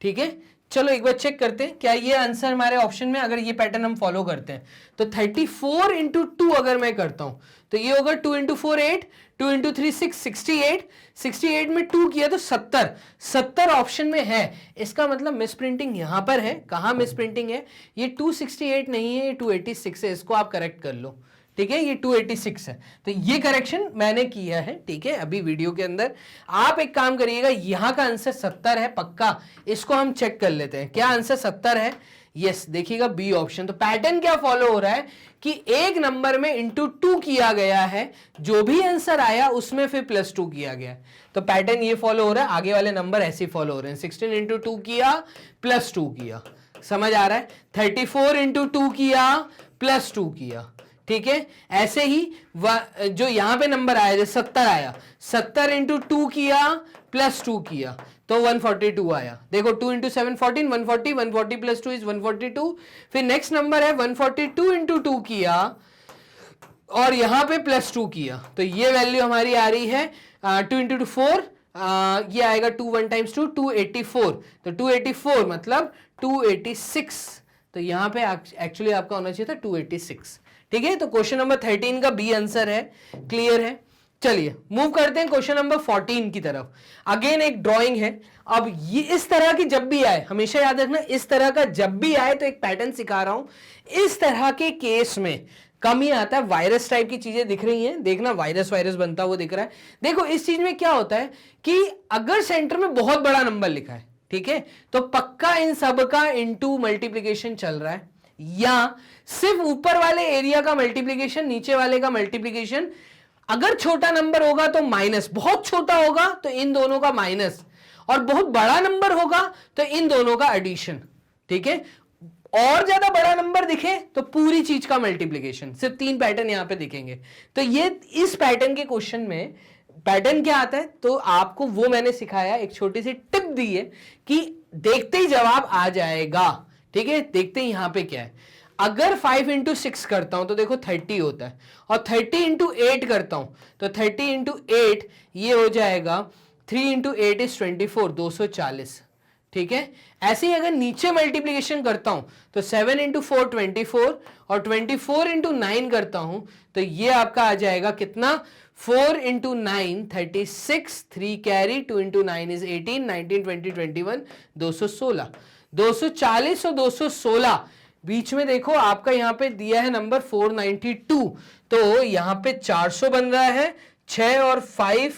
ठीक है, चलो एक बार चेक करते हैं क्या ये आंसर हमारे ऑप्शन में, अगर ये पैटर्न हम फॉलो करते हैं तो 34 इंटू 2 अगर मैं करता हूं तो ये होगा 2 इंटू 4 8, 2 इंटू 3 6, 68, 68 में 2 किया तो 70, 70 ऑप्शन में है। इसका मतलब मिस प्रिंटिंग यहां पर है। कहां मिस प्रिंटिंग है? ये 268 नहीं है, ये 286 है, इसको आप करेक्ट कर लो। ठीक है, ये 286 है, तो ये करेक्शन मैंने किया है। ठीक है, अभी वीडियो के अंदर आप एक काम करिएगा, यहां का आंसर 70 है पक्का, इसको हम चेक कर लेते हैं क्या आंसर 70 है। यस, देखिएगा बी ऑप्शन। तो पैटर्न क्या फॉलो हो रहा है कि एक नंबर में इंटू 2 किया गया है, जो भी आंसर आया उसमें फिर प्लस 2 किया गया, तो पैटर्न ये फॉलो हो रहा है। आगे वाले नंबर ऐसे फॉलो हो रहे हैं, 16 इंटू 2 किया प्लस 2 किया, समझ आ रहा है, 34 इंटू 2 किया प्लस 2 किया। ठीक है, ऐसे ही जो यहां पे नंबर आया जो 70 आया, 70 इंटू 2 किया प्लस 2 किया तो 142 आया। देखो 2 इंटू 7 14, 140, 140 प्लस 2 इज 142। फिर नेक्स्ट नंबर है 142 इंटू 2 किया और यहां पे प्लस 2 किया, तो ये वैल्यू हमारी आ रही है 2 इंटू 2 4, ये आएगा 2 1 टाइम्स 2 284, तो 284 मतलब 286, तो यहां पे एक्चुअली आपका होना चाहिए था 286। ठीक है, तो क्वेश्चन नंबर 13 का बी आंसर है। क्लियर है? चलिए मूव करते हैं क्वेश्चन नंबर 14 की तरफ। अगेन एक ड्राइंग है। अब ये इस तरह की जब भी आए, हमेशा याद रखना, इस तरह का जब भी आए तो एक पैटर्न सिखा रहा हूं। इस तरह के केस में कम ही आता है, वायरस टाइप की चीजें दिख रही हैं, देखना वायरस वायरस बनता हुआ दिख रहा है। देखो इस चीज में क्या होता है कि अगर सेंटर में बहुत बड़ा नंबर लिखा है, ठीक है, तो पक्का इन सब का इनटू मल्टीप्लिकेशन चल रहा है, या सिर्फ ऊपर वाले एरिया का मल्टीप्लिकेशन, नीचे वाले का मल्टीप्लिकेशन। अगर छोटा नंबर होगा तो माइनस, बहुत छोटा होगा तो इन दोनों का माइनस, और बहुत बड़ा नंबर होगा तो इन दोनों का एडिशन। ठीक है, और ज्यादा बड़ा नंबर दिखे तो पूरी चीज का मल्टीप्लिकेशन। सिर्फ 3 पैटर्न यहां पे दिखेंगे। तो ये इस पैटर्न के क्वेश्चन में पैटर्न क्या आता है, तो आपको वो मैंने सिखाया, एक छोटी सी टिप दी है कि देखते ही जवाब आ जाएगा। ठीक है, देखते हैं यहां पे क्या है। अगर 5 इंटू 6 करता हूं तो देखो 30 होता है, और 30 इंटू 8 करता हूं तो 30 इंटू 8 ये हो जाएगा 3 इंटू 8 इज 24, 240। ठीक है, ऐसे ही अगर नीचे मल्टीप्लीकेशन करता हूं तो 7 इंटू 4 24, और 24 इंटू 9 करता हूं तो ये आपका आ जाएगा कितना, 4 इंटू 9 36, 3 कैरी, 2 इंटू 9 इज 18, 19 20 21 216, 240 और 216 बीच में देखो आपका यहां पे दिया है नंबर 492, तो यहां पे 400 बन रहा है, 6 और 5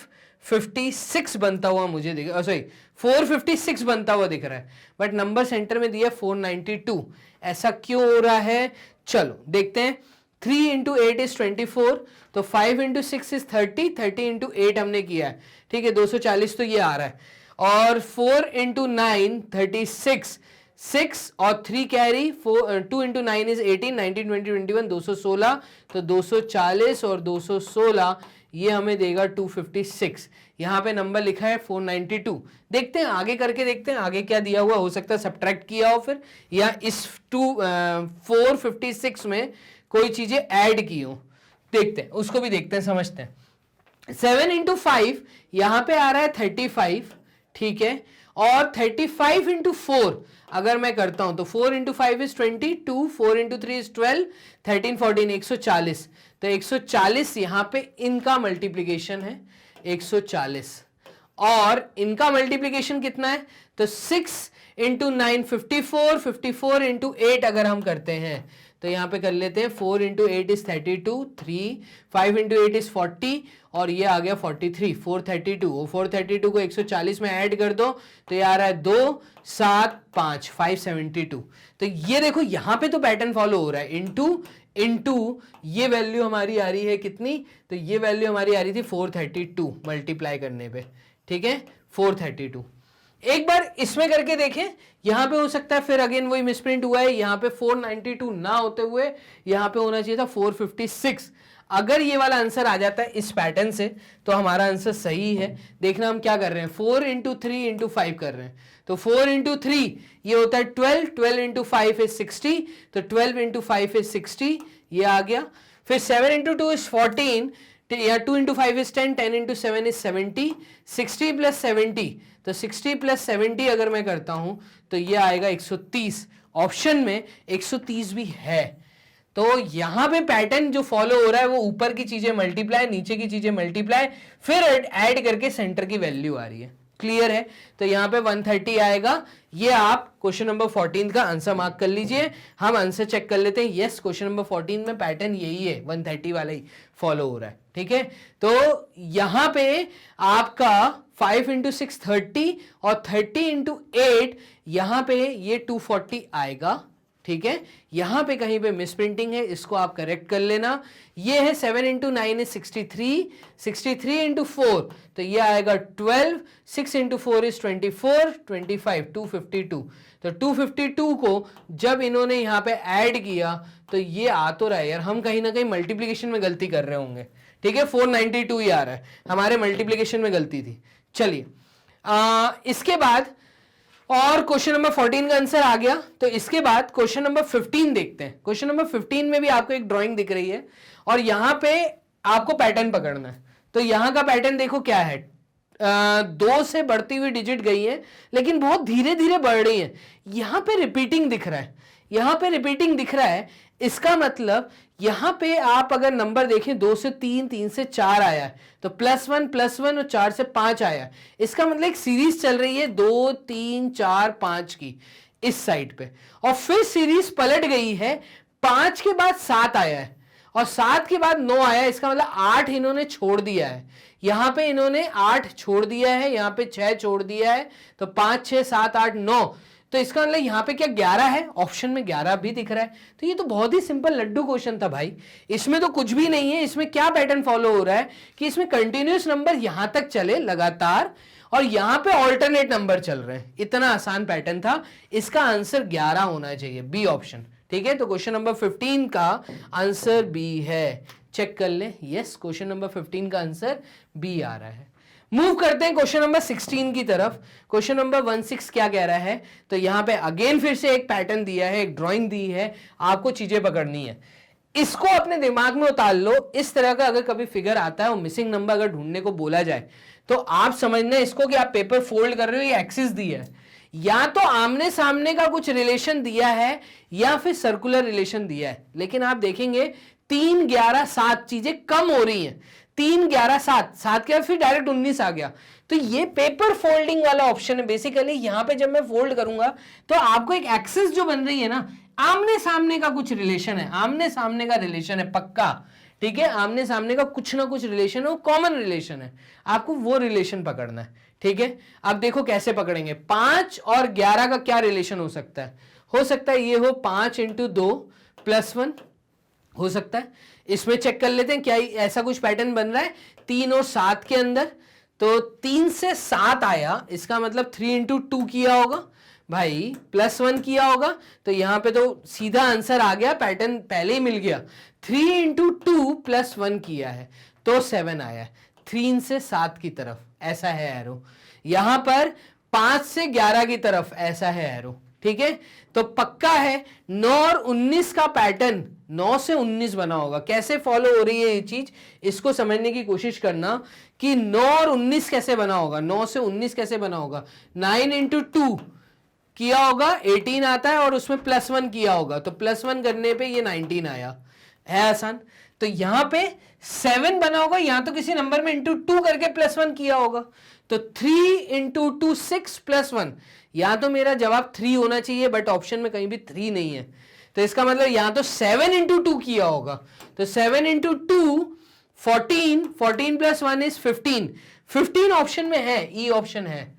56 बनता हुआ मुझे दिख, सॉरी 456 बनता हुआ दिख रहा है, बट नंबर सेंटर में दिया 492। ऐसा क्यों हो रहा है, चलो देखते हैं। 3 इंटू 8 इज 24, तो 5 इंटू 6 इज 30, 30 इंटू 8 हमने किया है। ठीक है, 240 तो ये आ रहा है, और 4 इंटू 9 36, 6 और 3 कैरी, 2 इंटू 9 इज 18, 19 20 21 216, तो 240 और 216 ये हमें देगा 256। यहां पे नंबर लिखा है 492। देखते हैं आगे करके, देखते हैं आगे क्या दिया हुआ, हो सकता है सब्ट्रैक्ट किया हो फिर, या इस 456 में कोई चीजें ऐड की हो, देखते हैं उसको भी देखते हैं, समझते हैं। 7 इंटू 5 यहां पे आ रहा है 35। ठीक है, और 35 इंटू 4 अगर मैं करता हूं तो 4 इंटू 5 इज 22, 4 इंटू 3 इज 12, 13 14 140, तो 140 यहां पे इनका मल्टीप्लीकेशन है 140, और इनका मल्टीप्लीकेशन कितना है, तो 6 इंटू 9 54, 54 इंटू 8 अगर हम करते हैं तो यहां पे कर लेते हैं 4 इंटू 8 इज 32, 3 5 इंटू 8 इज 40, और ये आ गया 43, 432, और 432 को 140 में ऐड कर दो तो ये आ रहा है 2 7 5 572। तो ये देखो यहां पे तो पैटर्न फॉलो हो रहा है, इनटू ये वैल्यू हमारी आ रही है कितनी, तो ये वैल्यू हमारी आ रही थी 432 मल्टीप्लाई करने पे। ठीक है, 432। एक बार इसमें करके देखें, यहां पे हो सकता है फिर अगेन वही मिसप्रिंट हुआ है, यहां पे 492 ना होते हुए यहां पे होना चाहिए था 456। अगर ये वाला आंसर आ जाता है इस पैटर्न से तो हमारा आंसर सही है। देखना हम क्या कर रहे हैं, 4 इंटू 3 इंटू 5 कर रहे हैं। तो 4 इंटू 3 ये होता है 12, 12 इंटू 5 इज 60, तो 12 इंटू 5 इज 60, ये आ गया। फिर 7 इंटू 2 इज 14, या 2 into 5 is 10, 10 into 7 is 70, 60 plus 70, तो 60 प्लस 70 अगर मैं करता हूं तो ये आएगा 130। ऑप्शन में 130 भी है। तो यहां पे पैटर्न जो फॉलो हो रहा है वो ऊपर की चीजें मल्टीप्लाई, नीचे की चीजें मल्टीप्लाई, फिर ऐड करके सेंटर की वैल्यू आ रही है। क्लियर है? तो यहां पे 130 आएगा। ये आप क्वेश्चन नंबर 14 का आंसर मार्क कर लीजिए। हम आंसर चेक कर लेते हैं। यस, क्वेश्चन नंबर 14 में पैटर्न यही है, 130 वाला ही फॉलो हो रहा है। ठीक है, तो यहां पे आपका 5 इंटू 6 30 और 30 इंटू 8, यहां पे ये 240 आएगा। ठीक है, यहां पे कहीं पे मिसप्रिंटिंग है, इसको आप करेक्ट कर लेना। ये है 7 इंटू 9 इज 63, 63 इंटू 4 तो ये आएगा 12, 6 इंटू 4 इज 24, 25, 252। तो 252 को जब इन्होंने यहां पे ऐड किया तो ये आ तो रहा है यार, हम कहीं ना कहीं मल्टीप्लीकेशन में गलती कर रहे होंगे। ठीक है, 492 ही आ रहा है, हमारे मल्टीप्लीकेशन में गलती थी। चलिए इसके बाद और क्वेश्चन नंबर 14 का आंसर आ गया। तो इसके बाद क्वेश्चन नंबर 15 देखते हैं। क्वेश्चन नंबर 15 में भी आपको एक ड्राइंग दिख रही है और यहां पे आपको पैटर्न पकड़ना है। तो यहां का पैटर्न देखो क्या है, 2 से बढ़ती हुई डिजिट गई है लेकिन बहुत धीरे धीरे बढ़ रही है। यहां पे रिपीटिंग दिख रहा है, यहां पे रिपीटिंग दिख रहा है। इसका मतलब यहां पे आप अगर नंबर देखें 2 से 3, 3 से 4 आया है, तो +1 और 4 से 5 आया। इसका मतलब एक सीरीज चल रही है 2, 3, 4, 5 की इस साइड पे, और फिर सीरीज पलट गई है, 5 के बाद 7 आया है और 7 के बाद 9 आया है। इसका मतलब 8 इन्होंने छोड़ दिया है। यहां पे इन्होंने 8 छोड़ दिया है, यहां पे 6 छोड़ दिया है, तो 5, 6, 7, 8, 9। तो इसका मतलब यहां पे क्या 11 है? ऑप्शन में 11 भी दिख रहा है। तो ये तो बहुत ही सिंपल लड्डू क्वेश्चन था भाई, इसमें तो कुछ भी नहीं है। इसमें क्या पैटर्न फॉलो हो रहा है कि इसमें कंटिन्यूअस नंबर यहां तक चले लगातार और यहां पे ऑल्टरनेट नंबर चल रहे हैं। इतना आसान पैटर्न था। इसका आंसर 11 होना चाहिए, बी ऑप्शन। ठीक है, तो क्वेश्चन नंबर 15 का आंसर बी है। चेक कर ले। यस, क्वेश्चन नंबर 15 का आंसर बी आ रहा है। मूव करते हैं क्वेश्चन नंबर 16 की तरफ। क्वेश्चन नंबर 16 क्या कह रहा है, तो यहां पे अगेन फिर से एक पैटर्न दिया है, एक ड्राइंग दी है, आपको चीजें पकड़नी है। इसको अपने दिमाग में उतार लो। इस तरह का अगर कभी फिगर आता है और मिसिंग नंबर अगर ढूंढने को बोला जाए तो आप समझना इसको कि आप पेपर फोल्ड कर रहे हो, ये एक्सिस दिया है, या तो आमने सामने का कुछ रिलेशन दिया है या फिर सर्कुलर रिलेशन दिया है। लेकिन आप देखेंगे 3, 11, 7 चीजें कम हो रही हैं। 3, 11, 7, 7 के बाद फिर डायरेक्ट 19 आ गया। तो ये पेपर फोल्डिंग वाला ऑप्शन है। बेसिकली यहां पे जब मैं फोल्ड करूंगा तो आपको एक एक्सिस जो बन रही है ना, आमने सामने का कुछ रिलेशन है, आमने सामने का रिलेशन है पक्का। ठीक है, आमने सामने का कुछ ना कुछ रिलेशन है, वो कॉमन रिलेशन है, आपको वो रिलेशन पकड़ना है। ठीक है, अब देखो कैसे पकड़ेंगे। 5 और 11 का क्या रिलेशन हो सकता है? हो सकता है ये हो 5 इंटू 2 +1 हो सकता है। इसमें चेक कर लेते हैं क्या ऐसा कुछ पैटर्न बन रहा है 3 और 7 के अंदर। तो 3 से 7 आया, इसका मतलब 3 इंटू 2 किया होगा भाई, +1 किया होगा। तो यहां पे तो सीधा आंसर आ गया, पैटर्न पहले ही मिल गया। 3 इंटू 2 +1 किया है तो 7 आया है। 3 से 7 की तरफ ऐसा है एरो, यहां पर 5 से 11 की तरफ ऐसा है एरो। ठीक है, तो पक्का है 9 और 19 का पैटर्न 9 से 19 बना होगा। कैसे फॉलो हो रही है ये चीज, इसको समझने की कोशिश करना कि 9 और 19 कैसे बना होगा, 9 से 19 कैसे बना होगा। 9 इंटू 2 किया होगा 18 आता है और उसमें +1 किया होगा, तो +1 करने पे ये 19 आया है। आसान। तो यहां पे 7 बना होगा, यहां तो किसी नंबर में इंटू 2 करके +1 किया होगा, तो 3 इंटू 2 6 +1। या तो मेरा जवाब 3 होना चाहिए, बट ऑप्शन में कहीं भी 3 नहीं है, तो इसका मतलब यहां तो 7 इंटू 2 किया होगा। तो 7 इंटू 2 14, 14 +1 इज 15। 15 ऑप्शन में है, ई ऑप्शन है।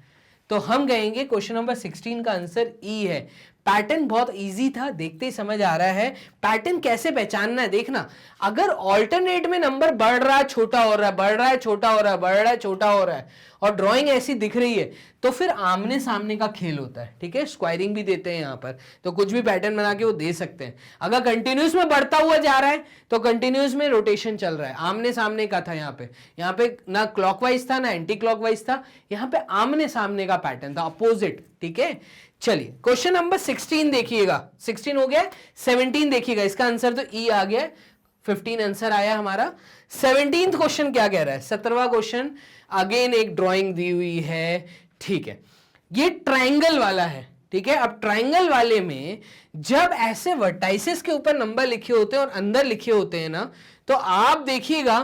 तो हम कहेंगे क्वेश्चन नंबर 16 का आंसर ई है। पैटर्न बहुत इजी था, देखते ही समझ आ रहा है। पैटर्न कैसे पहचानना है देखना, अगर ऑल्टरनेट में नंबर बढ़ रहा है छोटा हो रहा है, बढ़ रहा है छोटा हो रहा है, बढ़ रहा है छोटा हो रहा है, और ड्राइंग ऐसी दिख रही है, तो फिर आमने सामने का खेल होता है। ठीक है, स्क्वायरिंग भी देते हैं यहाँ पर, तो कुछ भी पैटर्न बना के वो दे सकते हैं। अगर कंटिन्यूस में बढ़ता हुआ जा रहा है तो कंटिन्यूस में रोटेशन चल रहा है, आमने सामने का था। यहाँ पे ना क्लॉकवाइज था ना एंटी क्लॉकवाइज था, यहाँ पे आमने सामने का पैटर्न था, अपोजिट। ठीक है, चलिए क्वेश्चन नंबर 16 देखिएगा। 16 हो गया, 17 देखिएगा। इसका आंसर तो ई आ गया, 15 आंसर आया हमारा। 17th क्वेश्चन क्या कह रहा है? 17वां क्वेश्चन, अगेन एक ड्राइंग दी हुई है। ठीक है, ये ट्राइंगल वाला है। ठीक है, अब ट्राइंगल वाले में जब ऐसे वर्टाइसेस के ऊपर नंबर लिखे होते हैं और अंदर लिखे होते हैं ना, तो आप देखिएगा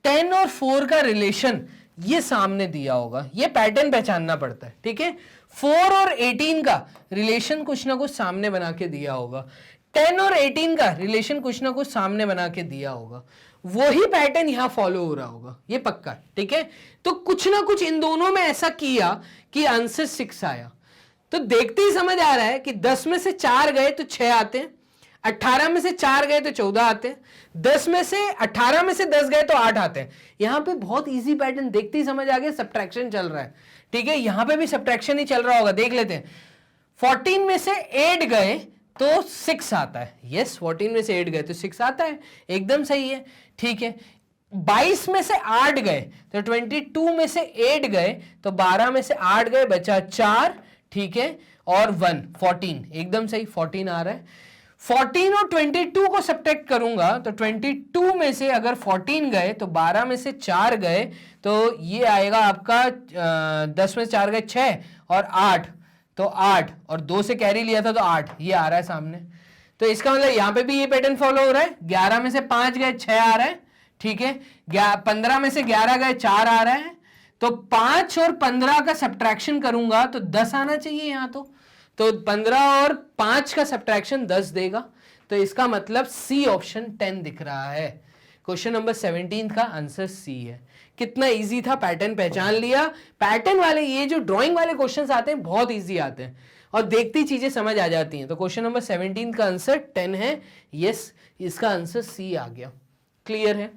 10 और 4 का रिलेशन ये सामने दिया होगा, ये पैटर्न पहचानना पड़ता है। ठीक है, 4 और 18 का रिलेशन कुछ ना कुछ सामने बना के दिया होगा, 10 और 18 का रिलेशन कुछ ना कुछ सामने बना के दिया होगा, वही पैटर्न यहां फॉलो हो रहा होगा, ये पक्का। ठीक है, तो कुछ ना कुछ इन दोनों में ऐसा किया कि आंसर 6 आया। तो देखते ही समझ आ रहा है कि 10 में से 4 गए तो 6 आते हैं, 18 में से 4 गए तो 14 आते हैं, 18 में से 10 गए तो 8 आते हैं। यहां पे बहुत इजी पैटर्न, देखते ही समझ आ गया, सब्ट्रैक्शन चल रहा है। ठीक है, यहां पे भी सब्ट्रैक्शन ही चल रहा होगा, देख लेते हैं। 14 में से 8 गए तो 6 आता है। यस, 14 में से 8 गए तो 6 आता है, एकदम सही है। ठीक है, 22 में से 8 गए तो 22 में से 8 गए तो 12 में से 8 गए, बचा 4। ठीक है, और 1, 14, एकदम सही, 14 आ रहा है। 14 और 22 को सब्ट्रैक्ट करूंगा तो 22 में से अगर 14 गए तो 12 में से 4 गए तो ये आएगा आपका 10 में से 4 गए 6 और 8, तो 8, और 2 से कैरी लिया था तो 8, ये आ रहा है सामने। तो इसका मतलब यहां पे भी ये पैटर्न फॉलो हो रहा है। 11 में से 5 गए 6 आ रहा है। ठीक है, 15 में से 11 गए 4 आ रहा है, तो 5 और 15 का सब्ट्रैक्शन करूंगा तो 10 आना चाहिए यहां। तो 15 और 5 का सब्ट्रैक्शन 10 देगा, तो इसका मतलब सी ऑप्शन 10 दिख रहा है। क्वेश्चन नंबर 17 का आंसर सी है। कितना इजी था, पैटर्न पहचान लिया। पैटर्न वाले ये जो ड्राइंग वाले क्वेश्चंस आते हैं बहुत इजी आते हैं और देखती चीजें समझ आ जाती हैं। तो क्वेश्चन नंबर 17 का आंसर 10 है। यस, इसका आंसर सी आ गया। क्लियर है,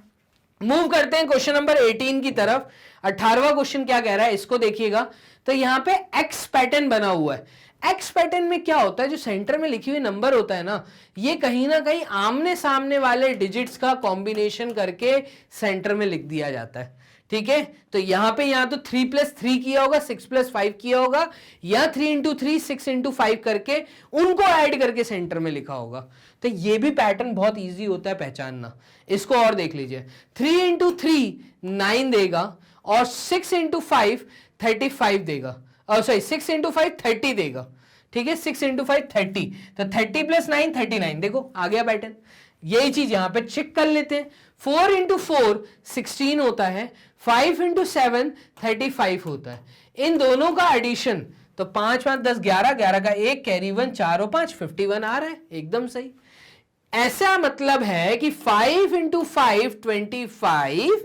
मूव करते हैं क्वेश्चन नंबर 18 की तरफ। 18वां क्वेश्चन क्या कह रहा है, इसको देखिएगा। तो यहां पे एक्स पैटर्न बना हुआ है। एक्स पैटर्न में क्या होता है, जो सेंटर में लिखी हुई नंबर होता है ना, ये कहीं ना कहीं आमने सामने वाले डिजिट्स का कॉम्बिनेशन करके सेंटर में लिख दिया जाता है। ठीक है, तो यहां पे या तो 3 + 3 किया होगा, 6 + 5 किया होगा, या 3 × 3 6 × 5 करके उनको ऐड करके सेंटर में लिखा होगा। तो ये भी पैटर्न बहुत इजी होता है पहचानना। इसको और देख लीजिए, 3 × 3 9 देगा और 6 × 5 35 देगा, और सॉरी 6 × 5 30 देगा। ठीक है, 6 × 5 30, तो 30 + 9 39। देखो आ गया पैटर्न। यही चीज यहां पे चेक कर लेते हैं। 4 × 4 16 होता है, 5 × 7 35 होता है। इन दोनों का एडिशन तो 5 5 10 11, 11 का 1 कैरी 1, 4 और 5 51 आ रहा है, एकदम सही। ऐसा मतलब है कि 5 × 5 25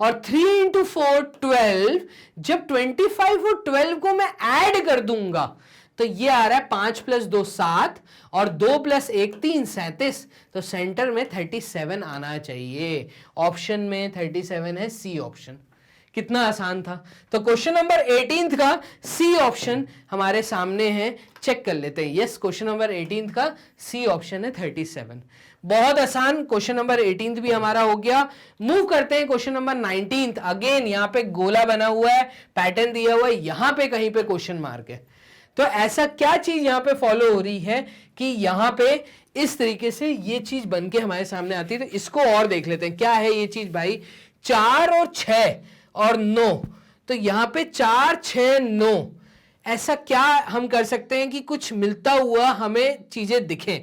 और 3 × 4 12। जब 25 और 12 को मैं ऐड कर दूंगा तो ये आ रहा है 5 + 2 7 और 2 + 1 3 37। तो सेंटर में 37 आना चाहिए। ऑप्शन में 37 है, सी ऑप्शन। कितना आसान था। तो क्वेश्चन नंबर 18 का सी ऑप्शन हमारे सामने है, चेक कर लेते हैं। यस, क्वेश्चन नंबर 18 का सी ऑप्शन है 37। बहुत आसान क्वेश्चन नंबर 18 भी हमारा हो गया। मूव करते हैं क्वेश्चन नंबर 19। अगेन यहाँ पे गोला बना हुआ है, पैटर्न दिया हुआ है, यहां पे कहीं पे क्वेश्चन मार्क है। तो ऐसा क्या चीज यहां पे फॉलो हो रही है कि यहां पे इस तरीके से ये चीज बन के हमारे सामने आती है। तो इसको और देख लेते हैं, क्या है ये चीज भाई। 4 और 6 और 9, तो यहां पे 4 6 9, ऐसा क्या हम कर सकते हैं कि कुछ मिलता हुआ हमें चीजें दिखें।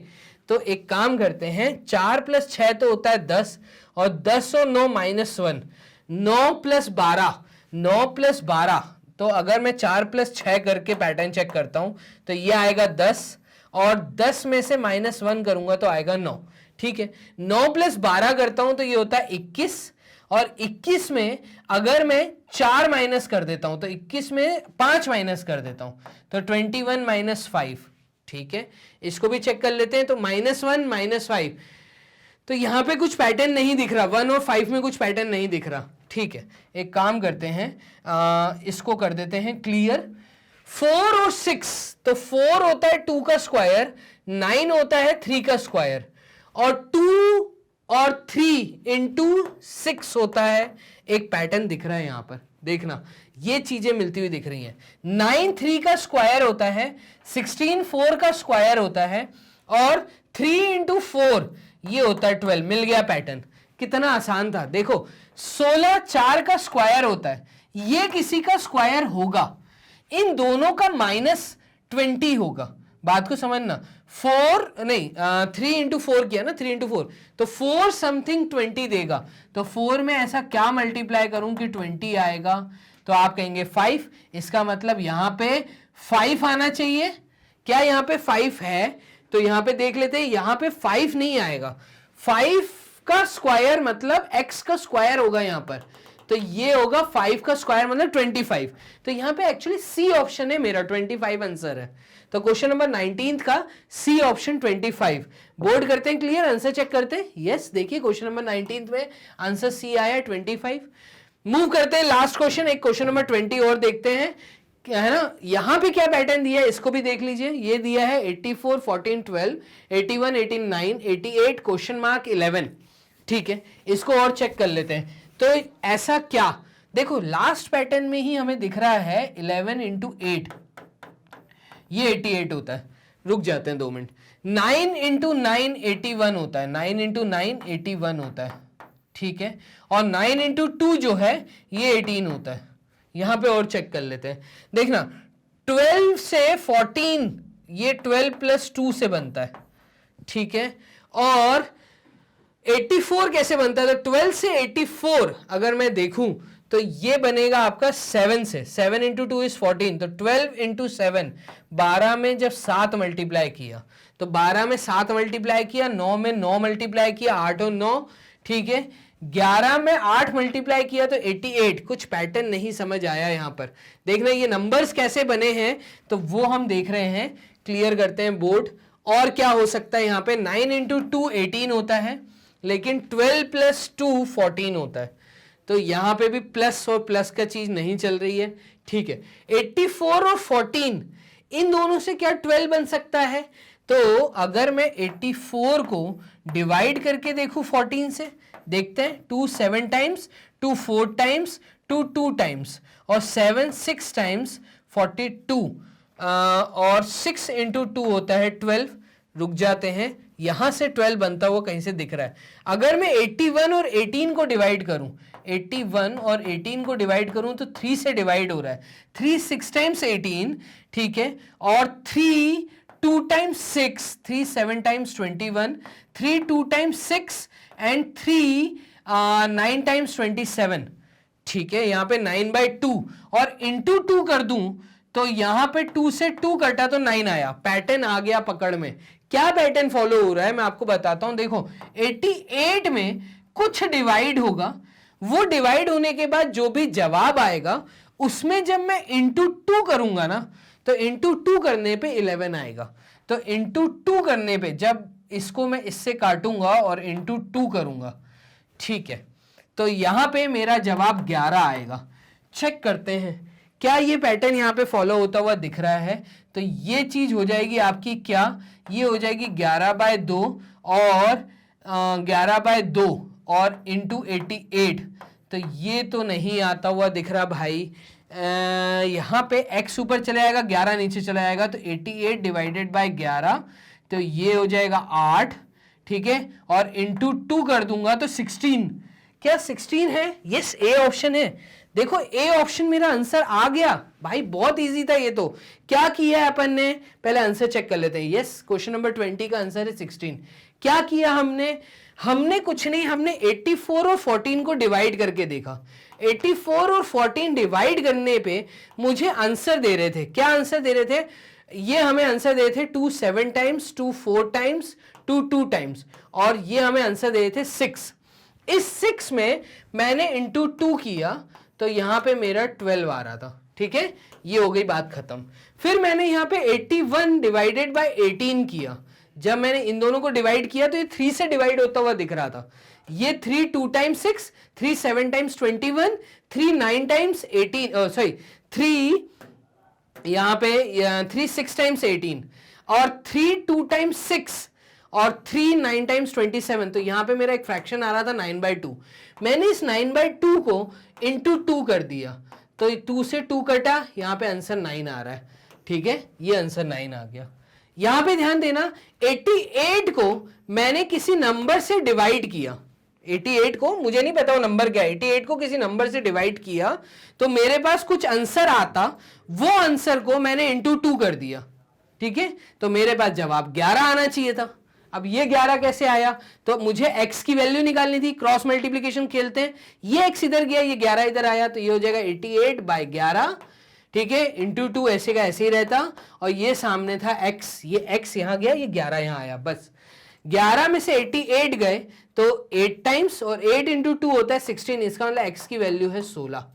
तो एक काम करते हैं, 4 + 6 तो होता है 10, और 10 और 9 -1, 9 + 12, 9 + 12। तो अगर मैं 4 + 6 करके पैटर्न चेक करता हूं तो ये आएगा 10, और 10 में से -1 करूंगा तो आएगा 9। ठीक है, 9 + 12 करता हूं तो ये होता है 21, और 21 में अगर मैं 4 माइनस कर देता हूं तो 21 में 5 माइनस कर देता हूं तो 21 - 5। ठीक है, इसको भी चेक कर लेते हैं। तो -1 -5, तो यहां पे कुछ पैटर्न नहीं दिख रहा, 1 और 5 में कुछ पैटर्न नहीं दिख रहा। ठीक है, एक काम करते हैं, इसको कर देते हैं क्लियर। 4 और 6, तो 4 होता है 2 का स्क्वायर, 9 होता है 3 का स्क्वायर, और 2 और 3 इंटू 6 होता है। एक पैटर्न दिख रहा है यहां पर, देखना ये चीजें मिलती हुई दिख रही हैं। 9 3 का स्क्वायर होता है, 16 4 का स्क्वायर होता है, और 3 इंटू 4 ये होता है 12। मिल गया पैटर्न। कितना आसान था। देखो 16 4 का स्क्वायर होता है, ये किसी का स्क्वायर होगा, इन दोनों का -20 होगा। बात को समझना। 4 नहीं, 3 इंटू 4 किया ना, 3 इंटू 4, तो 4 समथिंग 20 देगा। तो 4 में ऐसा क्या मल्टीप्लाई करूं कि 20 आएगा? तो आप कहेंगे 5। इसका मतलब यहां पे 5 आना चाहिए। क्या यहां पे 5 है? तो यहां पे देख लेते हैं, यहां पे 5 नहीं आएगा। 5 का स्क्वायर मतलब x का स्क्वायर होगा यहां पर, तो ये होगा 5 का स्क्वायर मतलब 25। तो यहां पे एक्चुअली सी ऑप्शन है मेरा, 25 आंसर है। तो क्वेश्चन नंबर 19 का सी ऑप्शन 25। बोर्ड करते हैं क्लियर, आंसर चेक करते हैं। यस, देखिए क्वेश्चन नंबर 19 में आंसर सी आया 25। मूव करते हैं लास्ट क्वेश्चन, एक क्वेश्चन नंबर 20 और देखते हैं, है ना। यहां पे क्या पैटर्न दिया है इसको भी देख लीजिए। ये दिया है 84 14 12, 81 18 9, 88 क्वेश्चन मार्क 11। ठीक है, इसको और चेक कर लेते हैं। तो ऐसा क्या, देखो लास्ट पैटर्न में ही हमें दिख रहा है 11 इंटू 8, ये 88 होता है। रुक जाते हैं 2 मिनट। 9 इंटू 9 81 होता है, 9 इंटू 9 81 होता है। ठीक है, और 9 इंटू 2 जो है ये 18 होता है। यहां पे और चेक कर लेते हैं। देखना 12 से 14, ये 12 प्लस 2 से बनता है। ठीक है, और 84 कैसे बनता है? तो 12 से 84 अगर मैं देखूं तो ये बनेगा आपका 7 से। 7 इंटू 2 इज 14, तो 12 इंटू 7, 12 में जब 7 मल्टीप्लाई किया तो 12 में 7 मल्टीप्लाई किया, 9 में 9 मल्टीप्लाई किया, 8 और 9, ठीक है, 11 में 8 मल्टीप्लाई किया तो 88। कुछ पैटर्न नहीं समझ आया यहां पर। देखना ये नंबर्स कैसे बने हैं तो वो हम देख रहे हैं। क्लियर करते हैं बोर्ड। और क्या हो सकता है यहाँ पे? 9 इंटू 2 18 होता है, लेकिन 12 प्लस 2 14 होता है। तो यहां पे भी प्लस और प्लस का चीज नहीं चल रही है। ठीक है, 84 और 14 इन दोनों से क्या 12 बन सकता है? तो अगर मैं 84 को डिवाइड करके देखूं 14 से, देखते हैं। 2 7 टाइम्स, 2 4 टाइम्स, 2 2 टाइम्स, और 7 6 टाइम्स 42, और 6 इंटू 2 होता है 12। रुक जाते हैं, यहां से 12 बनता हुआ कहीं से दिख रहा है। अगर मैं 81 और 18 को डिवाइड करूं, 81 और 18 को डिवाइड करूं तो 3 से डिवाइड हो रहा है। 3 6 टाइम्स 18, ठीक है, और 3 2 times 6, 3 7 times 21, 3 2 times 6, and 3 9 times 27। ठीक है, यहां पे 9/2 और इंटू 2 कर दूं तो यहां पे 2 से 2 कटा तो 9 आया। पैटर्न आ गया पकड़ में। क्या पैटर्न फॉलो हो रहा है मैं आपको बताता हूं। देखो 88 में कुछ डिवाइड होगा, वो डिवाइड होने के बाद जो भी जवाब आएगा उसमें जब मैं इंटू 2 करूंगा ना, तो इंटू 2 करने पे 11 आएगा। तो इंटू 2 करने पे जब इसको मैं इससे काटूंगा और इंटू 2 करूंगा, ठीक है, तो यहां पे मेरा जवाब 11 आएगा। चेक करते हैं क्या ये पैटर्न यहां पे फॉलो होता हुआ दिख रहा है। तो ये चीज हो जाएगी आपकी क्या, ये हो जाएगी 11/2 और 11/2 और इंटू 88। तो ये तो नहीं आता हुआ दिख रहा भाई। यहां पे x ऊपर चला जाएगा, 11 नीचे चला जाएगा, तो 88 डिवाइडेड बाय 11, तो ये हो जाएगा 8, ठीक है, और इंटू 2 कर दूंगा तो 16। क्या 16 है? यस, ए ऑप्शन है। देखो ए ऑप्शन मेरा आंसर आ गया भाई, बहुत इजी था ये तो। क्या किया है अपन ने, पहले आंसर चेक कर लेते हैं। यस, क्वेश्चन नंबर 20 का आंसर है 16। क्या किया हमने कुछ नहीं, हमने 84 और 14 को डिवाइड करके देखा। 84 और 14 डिवाइड करने पे मुझे आंसर दे रहे थे। क्या आंसर दे रहे थे? ये हमें आंसर दे रहे थे 2 7 टाइम्स, 2 4 टाइम्स, 2 2 टाइम्स, और ये हमें आंसर दे रहे थे 6। इस 6 में मैंने इंटू 2 किया तो यहां पे मेरा 12 आ रहा था। ठीक है, ये हो गई बात खत्म। फिर मैंने यहाँ पे 81 डिवाइडेड बाय 18 किया। जब मैंने इन दोनों को डिवाइड किया तो ये 3 से डिवाइड होता हुआ दिख रहा था। ये 3 2 टाइम्स 6, 3 7 टाइम्स 21, 3 9 टाइम्स 18, सॉरी 3 यहाँ पे 3 6 टाइम्स 18 और 3 2 टाइम्स 6 और 3 9 टाइम्स 27। तो यहाँ पे मेरा एक फ्रैक्शन आ रहा था 9/2। मैंने इस 9/2 को इंटू 2 कर दिया, तो 2 से 2 कटा, यहाँ पे आंसर 9 आ रहा है। ठीक है, ये आंसर 9 आ गया। यहां पे ध्यान देना, 88 को मैंने किसी नंबर से डिवाइड किया। 88 को, मुझे नहीं पता वो नंबर क्या है, 88 को किसी नंबर से डिवाइड किया तो मेरे पास कुछ आंसर आता, वो आंसर को मैंने इंटू 2 कर दिया। ठीक है, तो मेरे पास जवाब 11 आना चाहिए था। अब ये 11 कैसे आया, तो मुझे x की वैल्यू निकालनी थी, क्रॉस मल्टीप्लीकेशन खेलते हैं। ये x इधर गया, ये 11 इधर आया, तो ये हो जाएगा 88/11। ठीक है, इंटू 2 ऐसे का ऐसे ही रहता, और ये सामने था x, ये x यहां गया, ये 11 यहां आया। बस 11 में से 88 गए तो 8 टाइम्स, और 8 इंटू 2 होता है 16, इसका मतलब x की वैल्यू है 16।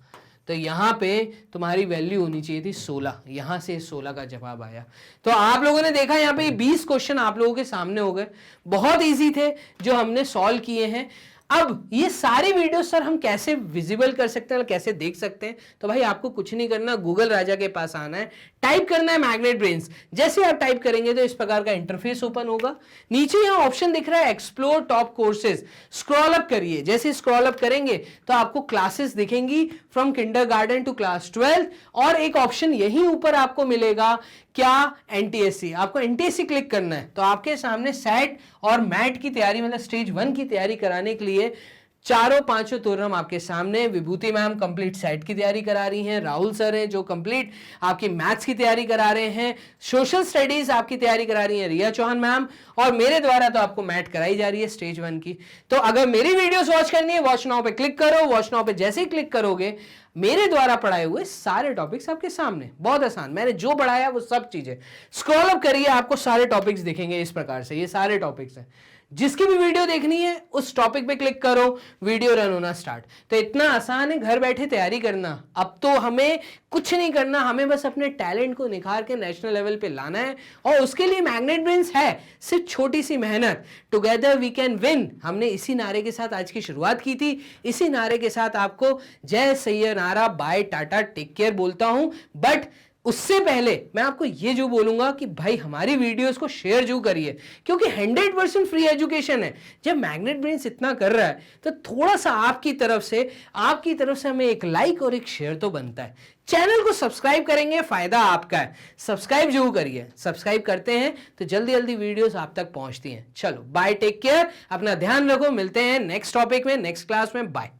तो यहां पे तुम्हारी वैल्यू होनी चाहिए थी 16, यहां से 16 का जवाब आया। तो आप लोगों ने देखा यहां पे 20 क्वेश्चन आप लोगों के सामने हो गए, बहुत इजी थे जो हमने सॉल्व किए हैं। अब ये सारी वीडियो सर हम कैसे विजिबल कर सकते हैं, कैसे देख सकते हैं, तो भाई आपको कुछ नहीं करना, गूगल राजा के पास आना है, टाइप करना है मैग्नेट ब्रेन्स। जैसे आप टाइप करेंगे तो इस प्रकार का इंटरफेस ओपन होगा। नीचे यहां ऑप्शन दिख रहा है explore top courses, scroll up करिए। जैसे स्क्रॉल अप करेंगे तो आपको क्लासेस दिखेंगी फ्रॉम किंडरगार्टन टू क्लास 12, और एक ऑप्शन यहीं ऊपर आपको मिलेगा, क्या, एनटीएससी। आपको एनटीएससी क्लिक करना है तो आपके सामने सेट और मैट की तैयारी, मतलब स्टेज 1 की तैयारी कराने के लिए चारों पांचों तुर्रम आपके सामने। विभूति मैम कंप्लीट सेट की तैयारी करा रही हैं, राहुल सर हैं जो कंप्लीट आपकी मैथ्स की तैयारी करा रहे हैं, सोशल स्टडीज आपकी तैयारी करा रही हैं रिया चौहान मैम, और मेरे द्वारा तो आपको मैथ कराई जा रही है स्टेज 1 की। तो अगर मेरी वीडियोस वॉच करनी है, वॉच नाउ पे क्लिक करो। वॉच नाउ पे जैसे ही क्लिक करोगे मेरे द्वारा पढ़ाए हुए सारे टॉपिक्स आपके सामने, बहुत आसान, मैंने जो पढ़ाया वो सब चीजें। स्क्रॉल अप करिए, आपको सारे टॉपिक्स दिखेंगे इस प्रकार से, ये सारे टॉपिक्स हैं। जिसकी भी वीडियो देखनी है उस टॉपिक पे क्लिक करो, वीडियो रन होना स्टार्ट। तो इतना आसान है घर बैठे तैयारी करना। अब तो हमें कुछ नहीं करना, हमें बस अपने टैलेंट को निखार के नेशनल लेवल पे लाना है, और उसके लिए मैग्नेट ब्रेन्स है सिर्फ छोटी सी मेहनत। टुगेदर वी कैन विन, हमने इसी नारे के साथ आज की शुरुआत की थी। इसी नारे के साथ आपको जय सैयनारा, बाय टाटा, टेक केयर बोलता हूं। बट उससे पहले मैं आपको ये जो बोलूंगा कि भाई हमारी वीडियोस को शेयर जो करिए, क्योंकि 100% फ्री एजुकेशन है। जब मैग्नेट ब्रेन्स इतना कर रहा है तो थोड़ा सा आपकी तरफ से हमें एक लाइक और एक शेयर तो बनता है। चैनल को सब्सक्राइब करेंगे, फायदा आपका है, सब्सक्राइब जरूर करिए। सब्सक्राइब करते हैं तो जल्दी जल्दी वीडियोस आप तक पहुंचती हैं। चलो बाय, टेक केयर, अपना ध्यान रखो, मिलते हैं नेक्स्ट टॉपिक में, नेक्स्ट क्लास में, बाय।